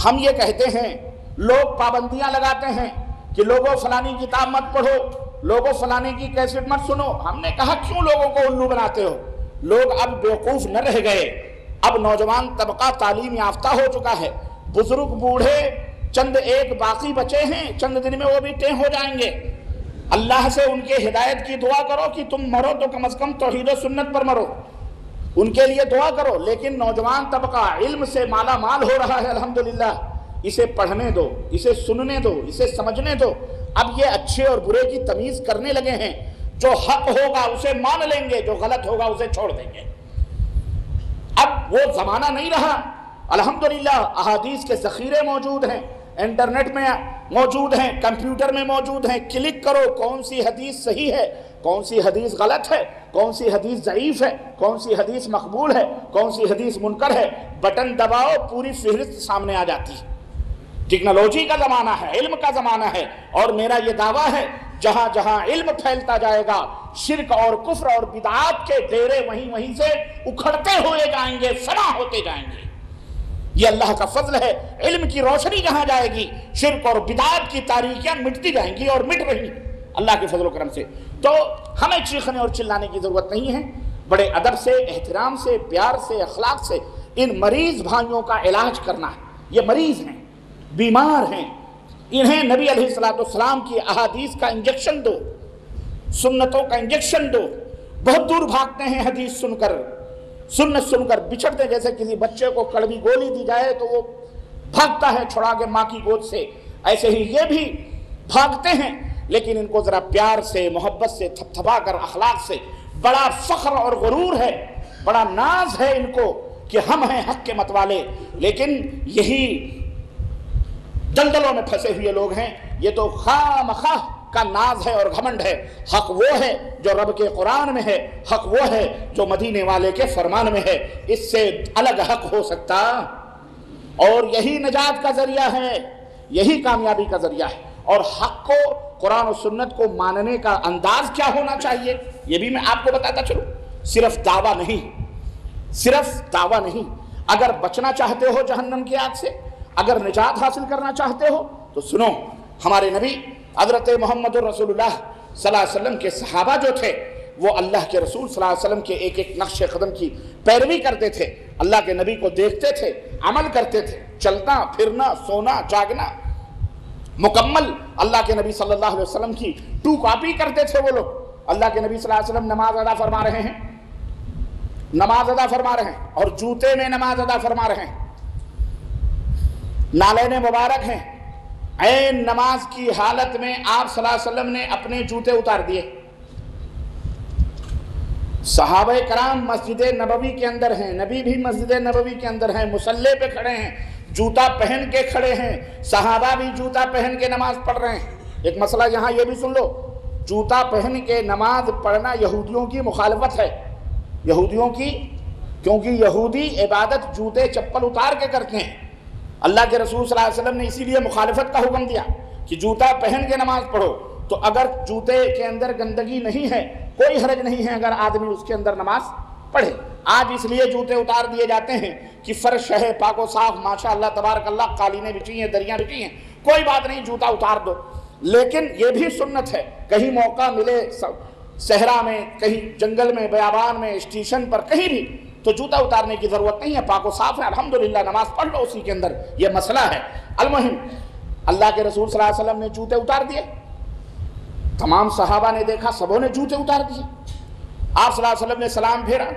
ہم یہ کہتے ہیں، لوگ پابندیاں لگاتے ہیں کہ لوگوں فلانی کتاب مت پڑھو، لوگوں فلانے کی کیسٹ مت سنو۔ ہم نے کہا کیوں لوگوں کو الو بناتے ہو؟ لوگ اب بیوقوف نہ رہ گئے، اب نوجوان طبقہ تعلیم یافتہ ہو چکا ہے، بزرگ بوڑھے چند ایک باقی بچے ہیں، چند دن میں وہ بھی ٹیں ہو جائیں گے۔ اللہ سے ان کے ہدایت کی دعا کرو کہ تم مرو تو کم از کم توحید و سنت پر مرو، ان کے لیے دعا کرو، لیکن نوجوان طبقہ علم سے مالا مال ہو رہا ہے الحمدللہ، اسے پڑھنے دو، اسے سننے دو، اسے سمجھنے دو۔ اب یہ اچھے اور برے کی تمیز کرنے لگے ہیں، جو حق ہوگا اسے مان لیں گے، جو غلط ہوگا اسے چھوڑ دیں گے۔ اب وہ زمانہ نہیں رہا، الحمدللہ احادیث کے ذخیرے موجود ہیں، انٹرنیٹ میں موجود ہیں، کمپیوٹر میں موجود ہیں، کلک کرو کون سی حدیث صحیح ہے، کون سی حدیث غلط ہے، کون سی حدیث ضعیف ہے، کون سی حدیث مقبول ہے، کون سی حدیث منکر ہے، بٹن دباؤ پوری فہرست سامنے آ جاتی ہے۔ ٹیکنالوجی کا زمانہ ہے، علم کا زمانہ ہے، اور میرا یہ دعویٰ ہے جہاں جہاں علم پھیلتا جائے گا، شرک اور کفر اور بدعات کے ڈیرے وہیں سے اکھڑتے ہوئے جائیں گے، فنا ہوتے جائیں گے۔ یہ اللہ کا فضل ہے، علم کی روشنی جہاں جائے گی شرک اور بدعات کی تاریکیاں مٹتی جائیں گی اور مٹ رہی اللہ کے فضل و کرم سے۔ تو ہمیں چیخنے اور چلانے کی ضرورت نہیں ہے، بڑے ادب سے، احترام سے، پیار سے، اخلاق سے ان مریض بھائیوں کا علاج کرنا ہے۔ یہ مریض ہیں، بیمار ہیں، انہیں نبی علیہ السلام کی احادیث کا انجیکشن دو، سنتوں کا انجیکشن دو۔ بہت دور بھاگتے ہیں حدیث سن کر، سنت سن کر بچھڑتے، جیسے کسی بچے کو کڑوی گولی دی جائے تو وہ بھاگتا ہے چھڑا کے ماں کی گود سے، ایسے ہی یہ بھی بھاگتے ہیں۔ لیکن ان کو ذرا پیار سے، محبت سے تھپتھپا کر، اخلاق سے، بڑا فخر اور غرور ہے، بڑا ناز ہے ان کو کہ ہم ہیں حق کے متوالے، لیکن یہی دلدلوں میں پھنسے ہوئے لوگ ہیں۔ یہ تو خواہ مخواہ کا ناز ہے اور گھمنڈ ہے۔ حق وہ ہے جو رب کے قرآن میں ہے، حق وہ ہے جو مدینے والے کے فرمان میں ہے، اس سے الگ حق ہو سکتا؟ اور یہی نجات کا ذریعہ ہے، یہی کامیابی کا ذریعہ ہے۔ اور حق کو، قرآن و سنت کو ماننے کا انداز کیا ہونا چاہیے یہ بھی میں آپ کو بتاتا چلوں۔ صرف دعویٰ نہیں، صرف دعویٰ نہیں۔ اگر بچنا چاہتے ہو جہنم کی آگ سے، اگر نجات حاصل کرنا چاہتے ہو تو سنو، ہمارے نبی حضرت محمد رسول اللہ صلی اللہ علیہ وسلم کے صحابہ جو تھے وہ اللہ کے رسول صلی اللہ علیہ وسلم کے ایک ایک نقش قدم کی پیروی کرتے تھے، اللہ کے نبی کو دیکھتے تھے، عمل کرتے تھے، چلنا پھرنا سونا جاگنا مکمل اللہ کے نبی صلی اللہ علیہ وسلم کی ٹو کاپی کرتے تھے وہ لوگ۔ اللہ کے نبی صلی اللہ علیہ وسلم نماز ادا فرما رہے ہیں، نماز ادا فرما رہے ہیں اور جوتے میں نماز ادا فرما رہے ہیں، نالین مبارک ہیں، عین نماز کی حالت میں آپ صلی اللہ علیہ وسلم نے اپنے جوتے اتار دیے۔ صحابہ کرام مسجد نبوی کے اندر ہیں، نبی بھی مسجد نبوی کے اندر ہیں، مصلی پہ کھڑے ہیں، جوتا پہن کے کھڑے ہیں، صحابہ بھی جوتا پہن کے نماز پڑھ رہے ہیں۔ ایک مسئلہ یہاں یہ بھی سن لو، جوتا پہن کے نماز پڑھنا یہودیوں کی مخالفت ہے، یہودیوں کی، کیونکہ یہودی عبادت جوتے چپل اتار کے کرتے ہیں۔ اللہ کے رسول صلی اللہ علیہ وسلم نے اسی لیے مخالفت کا حکم دیا کہ جوتا پہن کے نماز پڑھو۔ تو اگر جوتے کے اندر گندگی نہیں ہے، کوئی حرج نہیں ہے اگر آدمی اس کے اندر نماز پڑھے۔ آج اس لیے جوتے اتار دیے جاتے ہیں کہ فرش ہے پاک و صاف، ماشاء اللہ تبارک اللہ، قالینیں بچھی ہیں، دریاں بچھی ہیں، کوئی بات نہیں، جوتا اتار دو۔ لیکن یہ بھی سنت ہے، کہیں موقع ملے صحرا میں، کہیں جنگل میں، بیابان میں، اسٹیشن پر، کہیں بھی تو جوتا اتارنے کی ضرورت نہیں ہے، پاک و صاف ہے، الحمدللہ نماز پڑھ لو اسی کے اندر، یہ مسئلہ ہے۔ المہم اللہ کے رسول صلی اللہ علیہ وسلم نے جوتے اتار دیے، تمام صحابہ نے دیکھا، سبوں نے جوتے اتار دیے۔ آپ صلی اللہ علیہ وسلم نے سلام پھیرا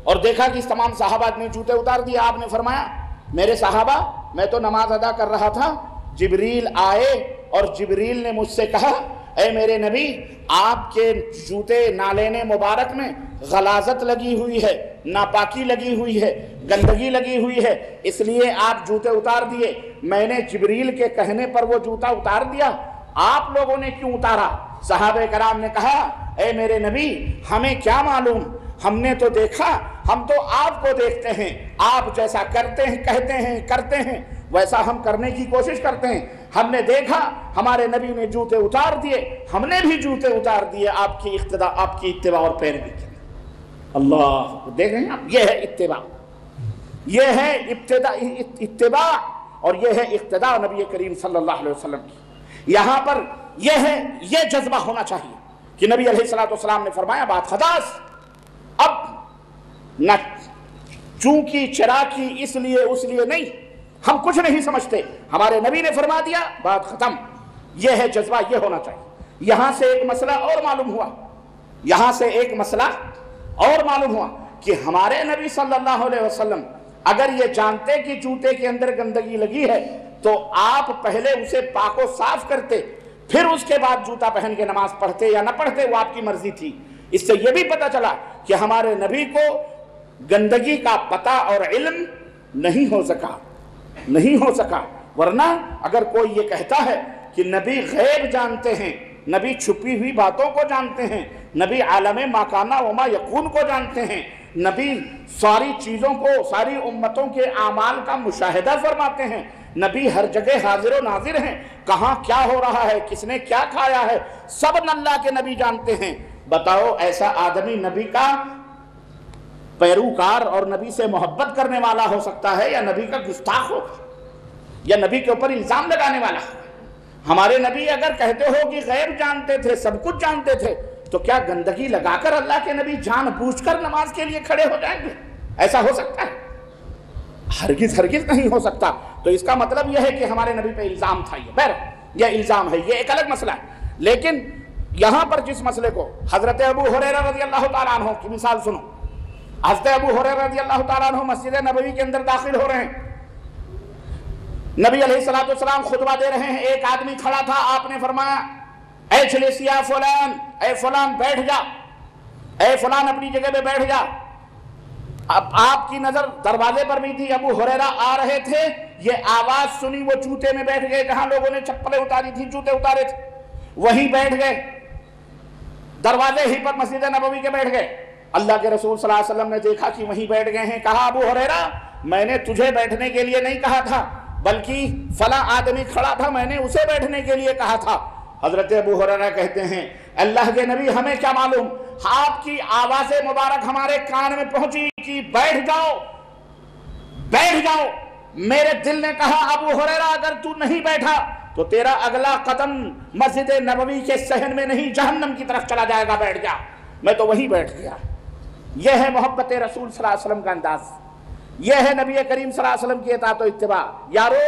اور دیکھا کہ اس تمام صحابہ نے جوتے اتار دیے۔ آپ نے فرمایا، میرے صحابہ، میں تو نماز ادا کر رہا تھا، جبریل آئے اور جبریل نے مجھ سے کہا، اے میرے نبی، آپ کے جوتے نالین مبارک میں غلاظت لگی ہوئی ہے، ناپاکی لگی ہوئی ہے، گندگی لگی ہوئی ہے، اس لیے آپ جوتے اتار دیے۔ میں نے جبریل کے کہنے پر وہ جوتا اتار دیا، آپ لوگوں نے کیوں اتارا؟ صحابہ کرام نے کہا، اے میرے نبی، ہمیں کیا معلوم، ہم نے تو دیکھا، ہم تو آپ کو دیکھتے ہیں، آپ جیسا کرتے ہیں، کہتے ہیں، کرتے ہیں، ویسا ہم کرنے کی کوشش کرتے ہیں۔ ہم نے دیکھا ہمارے نبی نے جوتے اتار دیے، ہم نے بھی جوتے اتار دیے آپ کی اقتداء، آپ کی اتباع اور پیروی کی۔ اللہ، دیکھ رہے ہیں آپ، یہ ہے اتباع، یہ ہے اتباع اور یہ ہے اقتداء نبی کریم صلی اللہ علیہ وسلم کی۔ یہاں پر یہ ہے، یہ جذبہ ہونا چاہیے کہ نبی علیہ السلام نے فرمایا بات خلاص، اب نہ چونکہ چرا کی اس لیے نہیں، ہم کچھ نہیں سمجھتے، ہمارے نبی نے فرما دیا، بات ختم۔ یہ ہے جذبہ، یہ ہونا چاہیے۔ یہاں سے ایک مسئلہ اور معلوم ہوا، یہاں سے ایک مسئلہ اور معلوم ہوا کہ ہمارے نبی صلی اللہ علیہ وسلم اگر یہ جانتے کہ جوتے کے اندر گندگی لگی ہے تو آپ پہلے اسے پاک و صاف کرتے، پھر اس کے بعد جوتا پہن کے نماز پڑھتے یا نہ پڑھتے، وہ آپ کی مرضی تھی۔ اس سے یہ بھی پتہ چلا کہ ہمارے نبی کو گندگی کا پتہ اور علم نہیں ہو سکا، ورنہ اگر کوئی یہ کہتا ہے کہ نبی غیب جانتے ہیں، نبی چھپی ہوئی باتوں کو جانتے ہیں، نبی عالم ما کان وما یکون کو جانتے ہیں، نبی ساری چیزوں کو، ساری امتوں کے اعمال کا مشاہدہ فرماتے ہیں، نبی ہر جگہ حاضر و ناظر ہیں، کہاں کیا ہو رہا ہے، کس نے کیا کھایا ہے، سب اللہ کے نبی جانتے ہیں، بتاؤ ایسا آدمی نبی کا پیروکار اور نبی سے محبت کرنے والا ہو سکتا ہے یا نبی کا گستاخ ہوگا یا نبی کے اوپر الزام لگانے والا؟ ہمارے نبی اگر کہتے ہو کہ غیب جانتے تھے، سب کچھ جانتے تھے، تو کیا گندگی لگا کر اللہ کے نبی جان بوجھ کر نماز کے لیے کھڑے ہو جائیں گے؟ ایسا ہو سکتا ہے؟ ہرگز نہیں ہو سکتا۔ تو اس کا مطلب یہ ہے کہ ہمارے نبی پہ الزام تھا، یہ الزام ہے، یہ ایک الگ مسئلہ ہے۔ لیکن یہاں پر جس مسئلے کو حضرت ابو ہریرہ رضی اللہ تعالیٰ عنہ کی مثال سنو۔ حضرت ابو ہریرہ رضی اللہ تعالیٰ عنہ مسجد نبوی کے اندر داخل ہو رہے ہیں، نبی علیہ السلام خطبہ دے رہے ہیں، ایک آدمی کھڑا تھا، آپ نے فرمایا اجلس یا فلان، اے فلان بیٹھ جا، اے فلان اپنی جگہ پہ بیٹھ جا۔ اب آپ کی نظر دروازے پر بھی تھی، ابو ہریرہ آ رہے تھے، یہ آواز سنی، وہ جوتے میں بیٹھ گئے، جہاں لوگوں نے چپلیں اتاری تھی، جوتے اتارے تھے، وہیں بیٹھ گئے، دروازے ہی پر مسجد نبوی کے بیٹھ گئے۔ اللہ کے رسول صلی اللہ علیہ وسلم نے دیکھا کہ وہیں بیٹھ گئے ہیں، کہا ابو ہریرہ میں نے تجھے بیٹھنے کے لیے نہیں کہا تھا، بلکہ فلاں آدمی کھڑا تھا، میں نے اسے بیٹھنے کے لیے کہا تھا۔ حضرت ابو ہریرہ کہتے ہیں اللہ کے نبی ہمیں کیا معلوم، آپ کی آواز مبارک ہمارے کان میں پہنچی کہ بیٹھ جاؤ۔ میرے دل نے کہا ابو ہریرہ اگر تو نہیں بیٹھا تو تیرا اگلا قدم مسجد نبوی کے صحن میں نہیں جہنم کی طرف چلا جائے گا، بیٹھ جا۔ میں تو وہیں بیٹھ گیا۔ یہ ہے محبت رسول صلی اللہ علیہ وسلم کا انداز، یہ ہے نبی کریم صلی اللہ علیہ وسلم کی اطاعت و اتباع۔ یارو،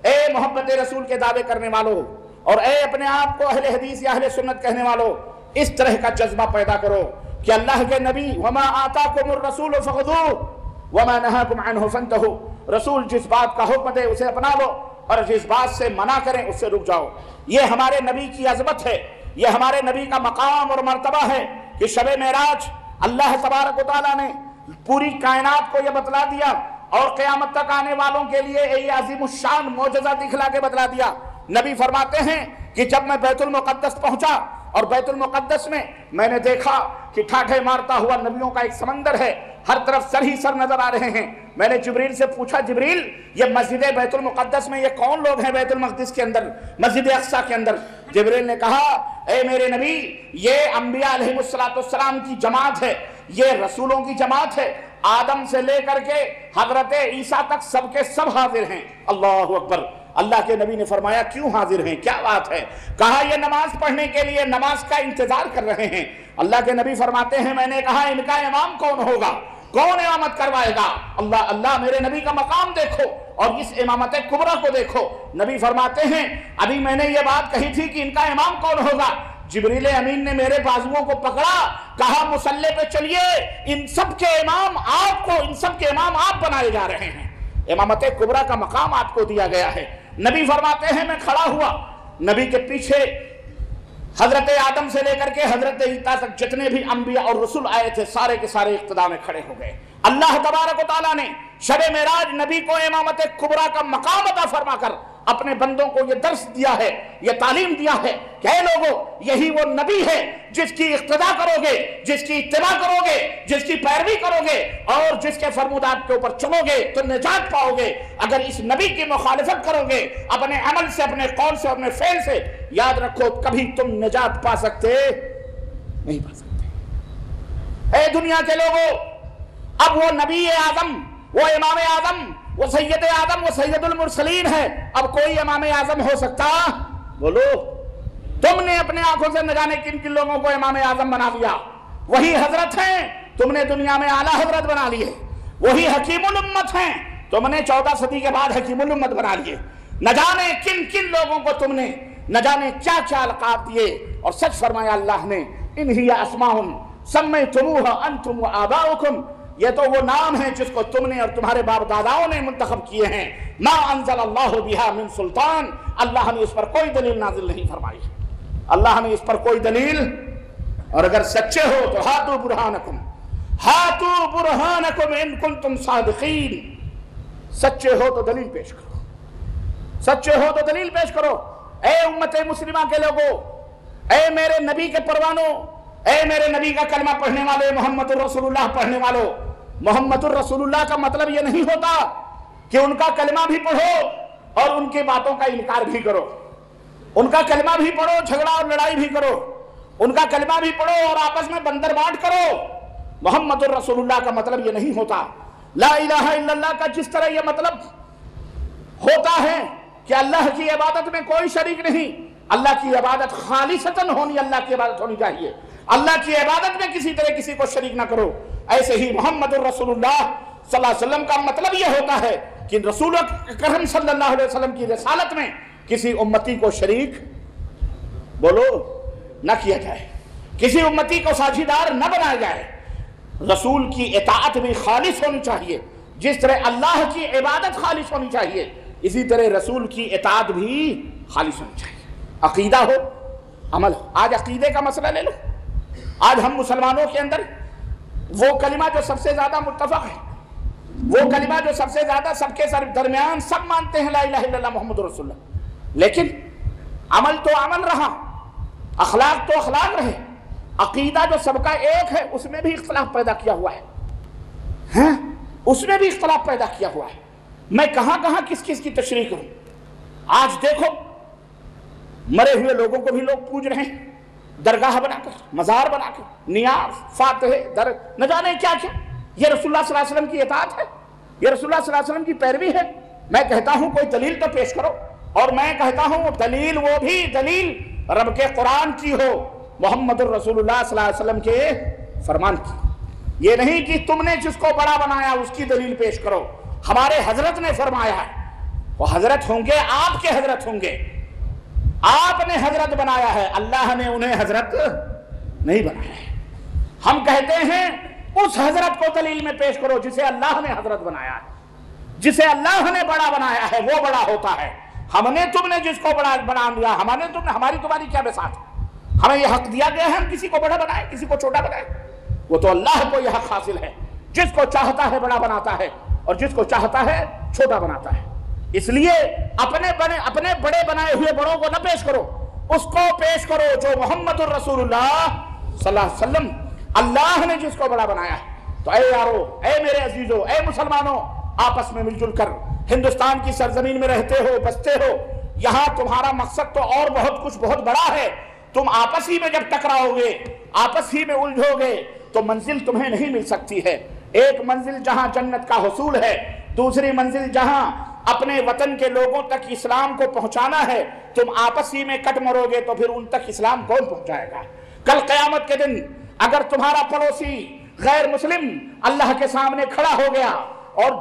اے محبت رسول کے دعوے کرنے والوں اور اے اپنے آپ کو اہل حدیث یا اہل سنت کہنے والوں، اس طرح کا جذبہ پیدا کرو کہ اللہ کے نبی وما آتاکم الرسول فخذوہ وما نہاکم عنہ فانتہوا، رسول جس بات کا حکم دے اسے اپنا لو اور جس بات سے منع کریں اس سے رک جاؤ۔ یہ ہمارے نبی کی عظمت ہے، یہ ہمارے نبی کا مقام اور مرتبہ ہے کہ شب معراج اللہ تبارک و تعالیٰ نے پوری کائنات کو یہ بتلا دیا اور قیامت تک آنے والوں کے لیے یہ عظیم الشان معجزہ دکھلا کے بتلا دیا۔ نبی فرماتے ہیں کہ جب میں بیت المقدس پہنچا اور بیت المقدس میں نے دیکھا کہ ٹھاٹھے مارتا ہوا نبیوں کا ایک سمندر ہے، ہر طرف سر ہی سر نظر آ رہے ہیں۔ میں نے جبریل سے پوچھا جبریل یہ مسجد بیت المقدس میں یہ کون لوگ ہیں بیت المقدس کے اندر، مسجد اقصیٰ کے اندر؟ جبریل نے کہا اے میرے نبی یہ انبیاء علیہ السلام کی جماعت ہے، یہ رسولوں کی جماعت ہے، آدم سے لے کر کے حضرت عیسیٰ تک سب کے سب حاضر ہیں۔ اللہ اکبر۔ اللہ کے نبی نے فرمایا کیوں حاضر ہیں، کیا بات ہے؟ کہا یہ نماز پڑھنے کے لیے نماز کا انتظار کر رہے ہیں۔ اللہ کے نبی فرماتے ہیں میں نے کہا ان کا امام کون ہوگا، کون امامت کروائے گا؟ اللہ میرے نبی کا مقام دیکھو اور اس امامت کبریٰ کو دیکھو۔ نبی فرماتے ہیں ابھی میں نے یہ بات کہی تھی کہ ان کا امام کون ہوگا، جبریل امین نے میرے بازوؤں کو پکڑا، کہا مصلی پہ چلیے، ان سب کے امام آپ بنائے جا رہے ہیں، امامت کبریٰ کا مقام آپ کو دیا گیا ہے۔ نبی فرماتے ہیں میں کھڑا ہوا، نبی کے پیچھے حضرت آدم سے لے کر کے حضرت عیسیٰ تک جتنے بھی انبیاء اور رسول آئے تھے سارے کے سارے اقتداء میں کھڑے ہو گئے۔ اللہ تبارک و تعالیٰ نے شب معراج نبی کو امامت کبریٰ کا مقام عطا فرما کر اپنے بندوں کو یہ درس دیا ہے، یہ تعلیم دیا ہے کہ اے لوگو یہی وہ نبی ہے جس کی اقتداء کرو گے، جس کی اتباع کرو گے، جس کی پیروی کرو گے اور جس کے فرمودات کے اوپر چلو گے تو نجات پاؤ گے۔ اگر اس نبی کی مخالفت کرو گے اپنے عمل سے، اپنے قول سے، اپنے فعل سے، یاد رکھو کبھی تم نجات پا سکتے نہیں پا سکتے۔ اے دنیا کے لوگوں، اب وہ نبی اعظم، وہ امام اعظم، وہ سید آدم، وہ سید المرسلین ہے، اب کوئی امام اعظم ہو سکتا؟ بولو، تم نے اپنے آنکھوں سے نہ جانے کن کن لوگوں کو امام اعظم بنا دیا، وہی حضرت ہیں، تم نے دنیا میں اعلیٰ حضرت بنا لیے، وہی حکیم الامت ہیں، تم نے 14 صدی کے بعد حکیم الامت بنا لیے، نہ جانے کن کن لوگوں کو تم نے نہ جانے کیا کیا القاب دیے، اور سچ فرمایا اللہ نے ان ہی اسماء سمیتموها انتم وآباؤکم یہ تو وہ نام ہے جس کو تم نے اور تمہارے باپ داداؤں نے منتخب کیے ہیں. ما انزل اللہ بہا من سلطان، اللہ نے اس پر کوئی دلیل نازل نہیں فرمائی، اللہ نے اس پر کوئی دلیل. اور اگر سچے ہو تو ہاتو برہانکم، ہاتو برہانکم ان کنتم صادقین، سچے ہو تو دلیل پیش کرو، سچے ہو تو دلیل پیش کرو. اے امت مسلمہ کے لوگوں، اے میرے نبی کے پروانوں، اے میرے نبی کا کلمہ پڑھنے والے، محمد الرسول اللہ پڑھنے والوں، محمد الرسول اللہ کا مطلب یہ نہیں ہوتا کہ ان کا کلمہ بھی پڑھو اور ان کی باتوں کا انکار بھی کرو. ان کا کلمہ بھی پڑھو، جھگڑا اور لڑائی بھی کرو. ان کا کلمہ بھی پڑھو اور آپس میں بندر بانٹ کرو. محمد الرسول اللہ کا مطلب یہ نہیں ہوتا. لا الہ الا اللہ کا جس طرح یہ مطلب ہوتا ہے کہ اللہ کی عبادت میں کوئی شریک نہیں، اللہ کی عبادت خالصتاً ہونی، اللہ کی عبادت ہونی چاہیے، اللہ کی عبادت میں کسی طرح کسی کو شریک نہ کرو. ایسے ہی محمد الرسول اللہ صلی اللہ علیہ وسلم کا مطلب یہ ہوتا ہے کہ رسول اکرم صلی اللہ علیہ وسلم کی رسالت میں کسی امتی کو شریک بولو نہ کیا جائے، کسی امتی کو ساجھیدار نہ بنایا جائے. رسول کی اطاعت بھی خالص ہونی چاہیے، جس طرح اللہ کی عبادت خالص ہونی چاہیے اسی طرح رسول کی اطاعت بھی خالص ہونی چاہیے. عقیدہ ہو، عمل ہو. آج عقیدے کا مسئلہ لے لو. آج ہم مسلمانوں کے اندر وہ کلمہ جو سب سے زیادہ متفق ہے، وہ کلمہ جو سب سے زیادہ سب کے درمیان سب مانتے ہیں لا الہ الا اللہ محمد رسول اللہ، لیکن عمل تو عمل رہا، اخلاق تو اخلاق رہے، عقیدہ جو سب کا ایک ہے اس میں بھی اختلاف پیدا کیا ہوا ہے، اس میں بھی اختلاف پیدا کیا ہوا ہے. میں کہاں کہاں کس کس کی تشریح کروں. آج دیکھو مرے ہوئے لوگوں کو بھی لوگ پوج رہے ہیں، درگاہ بنا کر، مزار بنا کر، نیاز، فاتح، در نہ جانے کیا کیا. یہ رسول اللہ صلی اللہ علیہ وسلم کی اطاعت ہے، یہ رسول اللہ صلی اللہ علیہ وسلم کی پیروی ہے. میں کہتا ہوں کوئی دلیل تو پیش کرو، اور میں کہتا ہوں دلیل وہ بھی دلیل رب کے قرآن کی ہو، محمد الرسول اللہ صلی اللہ علیہ وسلم کے فرمان کی. یہ نہیں کہ تم نے جس کو بڑا بنایا اس کی دلیل پیش کرو. ہمارے حضرت نے فرمایا ہے، وہ حضرت ہوں گے، آپ کے حضرت ہوں گے، آپ نے حضرت بنایا ہے، اللہ نے انہیں حضرت نہیں بنایا ہے. ہم کہتے ہیں اس حضرت کو دلیل میں پیش کرو جسے اللہ نے حضرت بنایا ہے، جسے اللہ نے بڑا بنایا ہے وہ بڑا ہوتا ہے. ہم نے تم نے جس کو بڑا بنا دیا، ہماری تمہاری کیا بساط ہے؟ ہمیں یہ حق دیا گیا ہے ہم کسی کو بڑا بنائیں، کسی کو چھوٹا بنائیں؟ وہ تو اللہ کو یہ حق حاصل ہے، جس کو چاہتا ہے بڑا بناتا ہے اور جس کو چاہتا ہے چھوٹا بناتا ہے. اس لیے اپنے بڑے بنائے ہوئے بڑوں کو نہ پیش کرو، اس کو پیش کرو جو محمد الرسول اللہ صلی اللہ علیہ وسلم، اللہ نے جس کو بڑا بنایا ہے. تو اے یارو، اے میرے عزیزو، اے مسلمانوں، آپس میں مل جل کر ہندوستان کی سرزمین میں رہتے ہو، بستے ہو، یہاں تمہارا مقصد تو اور بہت کچھ بہت بڑا ہے. تم آپس ہی میں جب ٹکراؤ گے، آپس ہی میں الجھو گے تو منزل تمہیں نہیں مل سکتی ہے. ایک منزل جہاں جنت کا حصول ہے، دوسری منزل جہاں اپنے وطن کے لوگوں تک اسلام کو پہنچانا ہے. تم آپس ہی میں کٹ مرو گے تو پھر ان تک اسلام کون پہنچائے گا؟ کل قیامت کے دن اگر تمہارا پڑوسی غیر مسلم اللہ کے سامنے کھڑا ہو گیا اور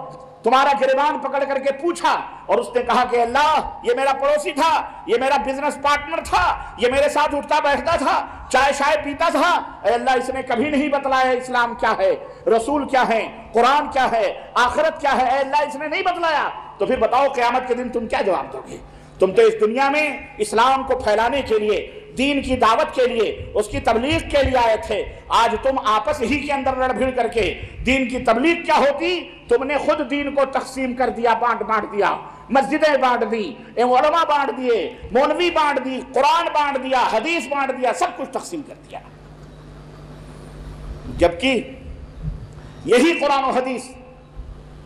تمہارا گریبان پکڑ کر کے پوچھا اور اس نے کہا کہ اللہ یہ میرا پڑوسی تھا، یہ میرا بزنس پارٹنر تھا، یہ میرے ساتھ اٹھتا بیٹھتا تھا، چائے شائے پیتا تھا، اے اللہ اس نے کبھی نہیں بتلایا اسلام کیا ہے، رسول کیا ہے، قرآن کیا ہے، آخرت کیا ہے، اے اللہ اس نے نہیں بتلایا، تو پھر بتاؤ قیامت کے دن تم کیا جواب دو گے؟ تم تو اس دنیا میں اسلام کو پھیلانے کے لیے، دین کی دعوت کے لیے، اس کی تبلیغ کے لیے آئے تھے. آج تم آپس ہی کے اندر لڑ بھیڑ کر کے دین کی تبلیغ کیا ہوتی؟ تم نے خود دین کو تقسیم کر دیا، بانٹ دیا، مسجدیں بانٹ دی، علماء بانٹ دیے، مولوی بانٹ دی، قرآن بانٹ دیا، حدیث بانٹ دیا، سب کچھ تقسیم کر دیا. جبکہ یہی قرآن و حدیث،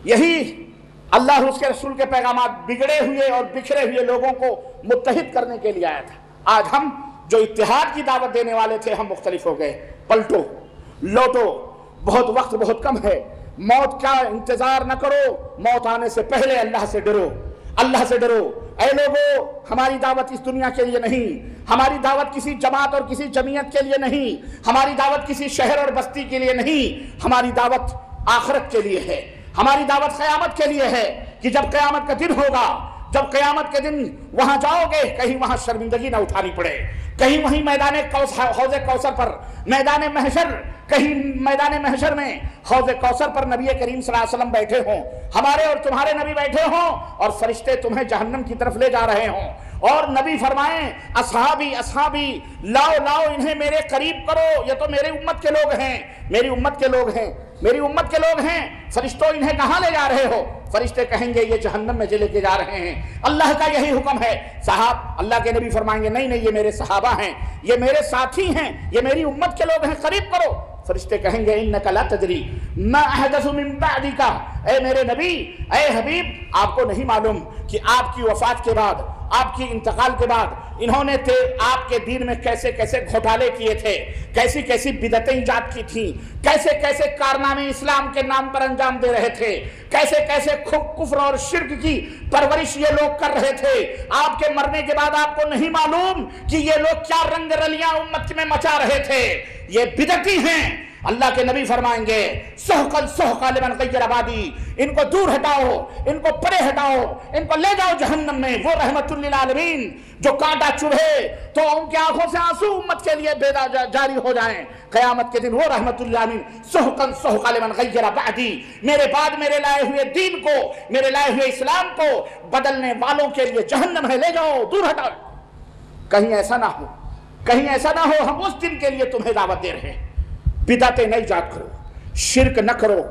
یہی اللہ اور اس کے رسول کے پیغامات بگڑے ہوئے اور بکھرے ہوئے لوگوں کو متحد کرنے کے لیے آیا تھا. آج ہم جو اتحاد کی دعوت دینے والے تھے ہم مختلف ہو گئے. پلٹو، لوٹو، بہت وقت بہت کم ہے، موت کا انتظار نہ کرو، موت آنے سے پہلے اللہ سے ڈرو، اللہ سے ڈرو. اے لوگو، ہماری دعوت اس دنیا کے لیے نہیں، ہماری دعوت کسی جماعت اور کسی جمعیت کے لیے نہیں، ہماری دعوت کسی شہر اور بستی کے لیے نہیں، ہماری دعوت آخرت کے لیے ہے، ہماری دعوت قیامت کے لیے ہے کہ جب قیامت کا دن ہوگا، جب قیامت کے دن وہاں جاؤ گے کہیں وہاں شرمندگی نہ اٹھانی پڑے، کہیں وہیں میدان حوض کوثر پر میدان محشر، کہیں میدان محشر میں حوض کوثر پر نبی کریم صلی اللہ علیہ وسلم بیٹھے ہوں، ہمارے اور تمہارے نبی بیٹھے ہوں، اور فرشتے تمہیں جہنم کی طرف لے جا رہے ہوں، اور نبی فرمائیں اصحابی اصحابی، لاؤ لاؤ انہیں میرے قریب کرو، یہ تو میری امت کے لوگ ہیں، میری امت کے لوگ ہیں، میری امت کے لوگ ہیں، فرشتوں انہیں کہاں لے جا رہے ہو؟ فرشتے کہیں گے یہ جہنم میں لے کے جا رہے ہیں، اللہ کا یہی حکم ہے۔ صاحب اللہ کے نبی فرمائیں گے نہیں نہیں، یہ میرے صحابہ ہیں، یہ میرے ساتھی ہیں، یہ میری امت کے لوگ ہیں، قریب کرو۔ فرشتے کہیں گے انک لا تدری ما احدث من بعدک، اے میرے نبی، اے حبیب، آپ کو نہیں معلوم کہ آپ کی وفات کے بعد، آپ کی انتقال کے بعد انہوں نے آپ کے دین میں کیسے کیسے گھوٹالے کیے تھے، کیسی کیسی بدعتیں ایجاد کی تھیں، کیسے کیسے کارنامے اسلام کے نام پر انجام دے رہے تھے، کیسے کیسے کفر اور شرک کی پرورش یہ لوگ کر رہے تھے۔ آپ کے مرنے کے بعد آپ کو نہیں معلوم کہ یہ لوگ کیا رنگ رلیاں امت میں مچا رہے تھے، یہ بدعتی ہیں۔ اللہ کے نبی فرمائیں گے سحقا سحقا لمن غیر عبادی، ان کو دور ہٹاؤ، ان کو پرے ہٹاؤ، ان کو لے جاؤ جہنم میں۔ وہ رحمت للعالمین جو کانٹا چبھے تو ان کی آنکھوں سے آنسو امت کے لیے بیدا جاری ہو جائیں قیامت کے دن، وہ رحمت للعالمین سحقا سحقا لمن غیر بعدی، میرے بعد میرے لائے ہوئے دین کو، میرے لائے ہوئے اسلام کو بدلنے والوں کے لیے جہنم ہے، لے جاؤ، دور ہٹاؤ۔ کہیں ایسا نہ ہو، کہیں ایسا نہ ہو ہم اس دن کے لیے تمہیں دعوت دے رہے ہیں، بدعتیں نہیں ایجاد کرو، شرک نہ کرو،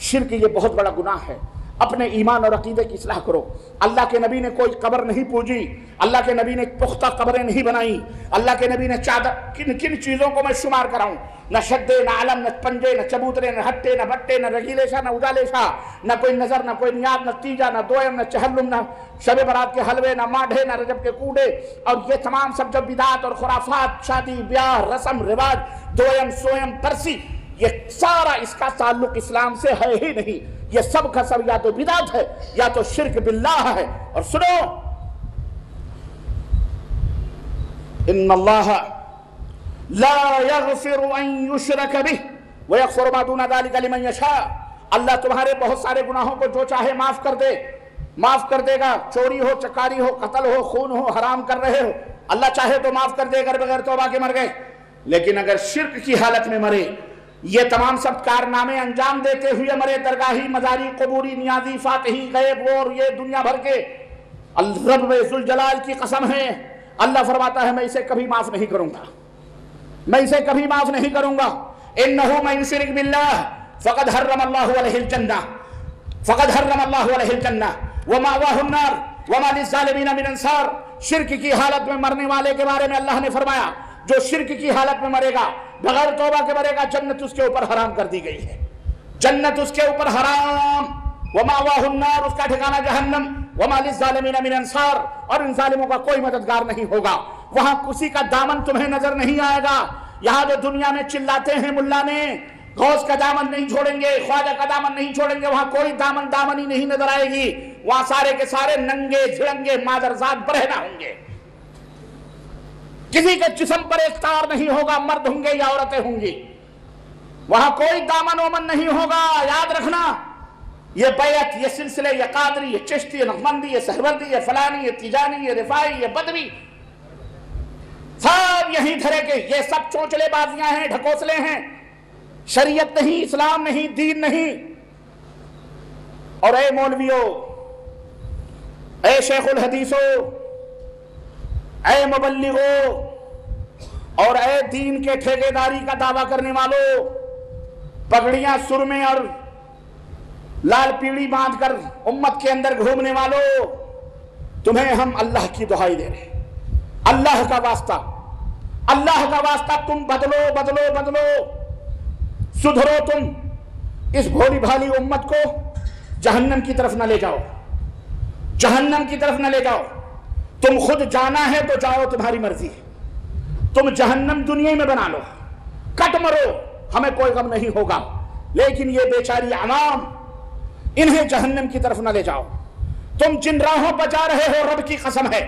شرک یہ بہت بڑا گناہ ہے۔ اپنے ایمان اور عقیدے کی اصلاح کرو۔ اللہ کے نبی نے کوئی قبر نہیں پوجی، اللہ کے نبی نے پختہ قبریں نہیں بنائی، اللہ کے نبی نے چادر، کن کن چیزوں کو میں شمار کراؤں، نہ شدے، نہ علم، نہ پنجے، نہ چبوترے، نہ ہٹے، نہ بٹے، نہ رگیلے شاہ، نہ اجالے شاہ، نہ کوئی نظر، نہ کوئی نیاد، نہ تیجا، نہ دویم، نہ چہلم، نہ شب برات کے حلوے، نہ ماڈھے، نہ رجب کے کوڑے، اور یہ تمام سب جو بدعات اور خرافات، شادی بیاہ، رسم رواج، دویم سویم پرسی، یہ سارا اس کا تعلق اسلام سے ہے ہی نہیں، یہ سب کا سب یا تو بدعت ہے یا تو شرک باللہ ہے۔ اور سنو، ان اللہ لا یغفر ان یشرک بہ ویغفر ما دون ذلک لمن یشاء، اللہ تمہارے بہت سارے گناہوں کو جو چاہے معاف کر دے، معاف کر دے گا، چوری ہو، چکاری ہو، قتل ہو، خون ہو، حرام کر رہے ہو، اللہ چاہے تو معاف کر دے اگر بغیر توبہ کے مر گئے، لیکن اگر شرک کی حالت میں مرے، یہ تمام سب کارنامے انجام دیتے ہوئے مرے، درگاہی، مزاری، قبوری، نیازی، فاتحی، غیب اور یہ دنیا بھر کے، رب ذوالجلال کی قسم ہے، اللہ فرماتا ہے میں اسے کبھی معاف نہیں کروں گا، میں اسے کبھی معاف نہیں کروں گا۔ انہ من یشرک باللہ فقد حرم اللہ علیہ الجنہ، فقد حرم اللہ علیہ الجنہ ومأواہ النار وما للظالمین من انصار۔ شرک کی حالت میں مرنے والے کے بارے میں اللہ نے فرمایا جو شرک کی حالت میں مرے گا، بغیر توبہ کے مرے گا، جنت اس کے اوپر حرام کر دی گئی ہے، جنت اس کے اوپر حرام، ومأواہ النار، اس کا ٹھکانہ جہنم، وما للظالمین من انصار، اور ان ظالموں کا کوئی مددگار نہیں ہوگا، وہاں کسی کا دامن تمہیں نظر نہیں آئے گا۔ یہاں جو دنیا میں چلاتے ہیں ملا نے غوث کا دامن نہیں چھوڑیں گے، خواجہ کا دامن نہیں چھوڑیں گے، وہاں کوئی دامن ہی نہیں نظر آئے گی، وہاں سارے کے سارے ننگے جھڑنگے مادرزاد برہنہ ہوں گے، کسی کے جسم پر ایک تار نہیں ہوگا، مرد ہوں گے یا عورتیں ہوں گی، وہاں کوئی دامن ومن نہیں ہوگا۔ یاد رکھنا، یہ بیعت، یہ سلسلے، یہ قادری، یہ چشتی، یہ نقشبندی، یہ سہروردی، یہ فلانی، یہ تیجانی، یہ رفاعی، یہ بدوی، سب یہیں دھرے کے، یہ سب چونچلے بازیاں ہیں، ڈھکوسلے ہیں، شریعت نہیں، اسلام نہیں، دین نہیں۔ اور اے مولویو، اے شیخ الحدیثو، اے مبلغو، اور اے دین کے ٹھیکیداری کا دعویٰ کرنے والوں، پگڑیاں سرمے اور لال پیڑی باندھ کر امت کے اندر گھومنے والوں، تمہیں ہم اللہ کی دعائی دے رہے ہیں، اللہ کا واسطہ، اللہ کا واسطہ، تم بدلو بدلو بدلو، سدھرو، تم اس بھولی بھالی امت کو جہنم کی طرف نہ لے جاؤ، جہنم کی طرف نہ لے جاؤ۔ تم خود جانا ہے تو جاؤ، تمہاری مرضی ہے، تم جہنم دنیا میں بنا لو، کٹ مرو، ہمیں کوئی غم نہیں ہوگا، لیکن یہ بیچاری عوام، انہیں جہنم کی طرف نہ لے جاؤ۔ تم جن راہوں پر جا رہے ہو، رب کی قسم ہے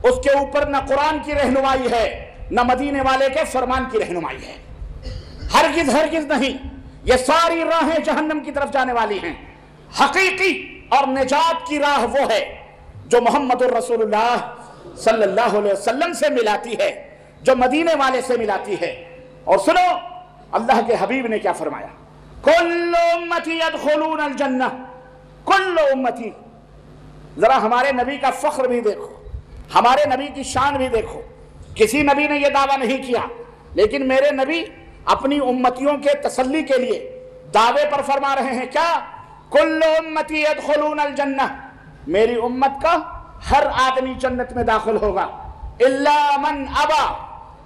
اس کے اوپر نہ قرآن کی رہنمائی ہے، نہ مدینے والے کے فرمان کی رہنمائی ہے، ہرگز ہرگز نہیں۔ یہ ساری راہیں جہنم کی طرف جانے والی ہیں۔ حقیقی اور نجات کی راہ وہ ہے جو محمد الرسول اللہ صلی اللہ علیہ وسلم سے ملاتی ہے، جو مدینے والے سے ملاتی ہے۔ اور سنو اللہ کے حبیب نے کیا فرمایا، کل امتی یدخلون الجنہ، کل امتی۔ ذرا ہمارے نبی کا فخر بھی دیکھو، ہمارے نبی کی شان بھی دیکھو۔ کسی نبی نے یہ دعویٰ نہیں کیا، لیکن میرے نبی اپنی امتیوں کے تسلی کے لیے دعوے پر فرما رہے ہیں کیا، کل امتی یدخلون الجنہ، میری امت کا ہر آدمی جنت میں داخل ہوگا، الا من ابا،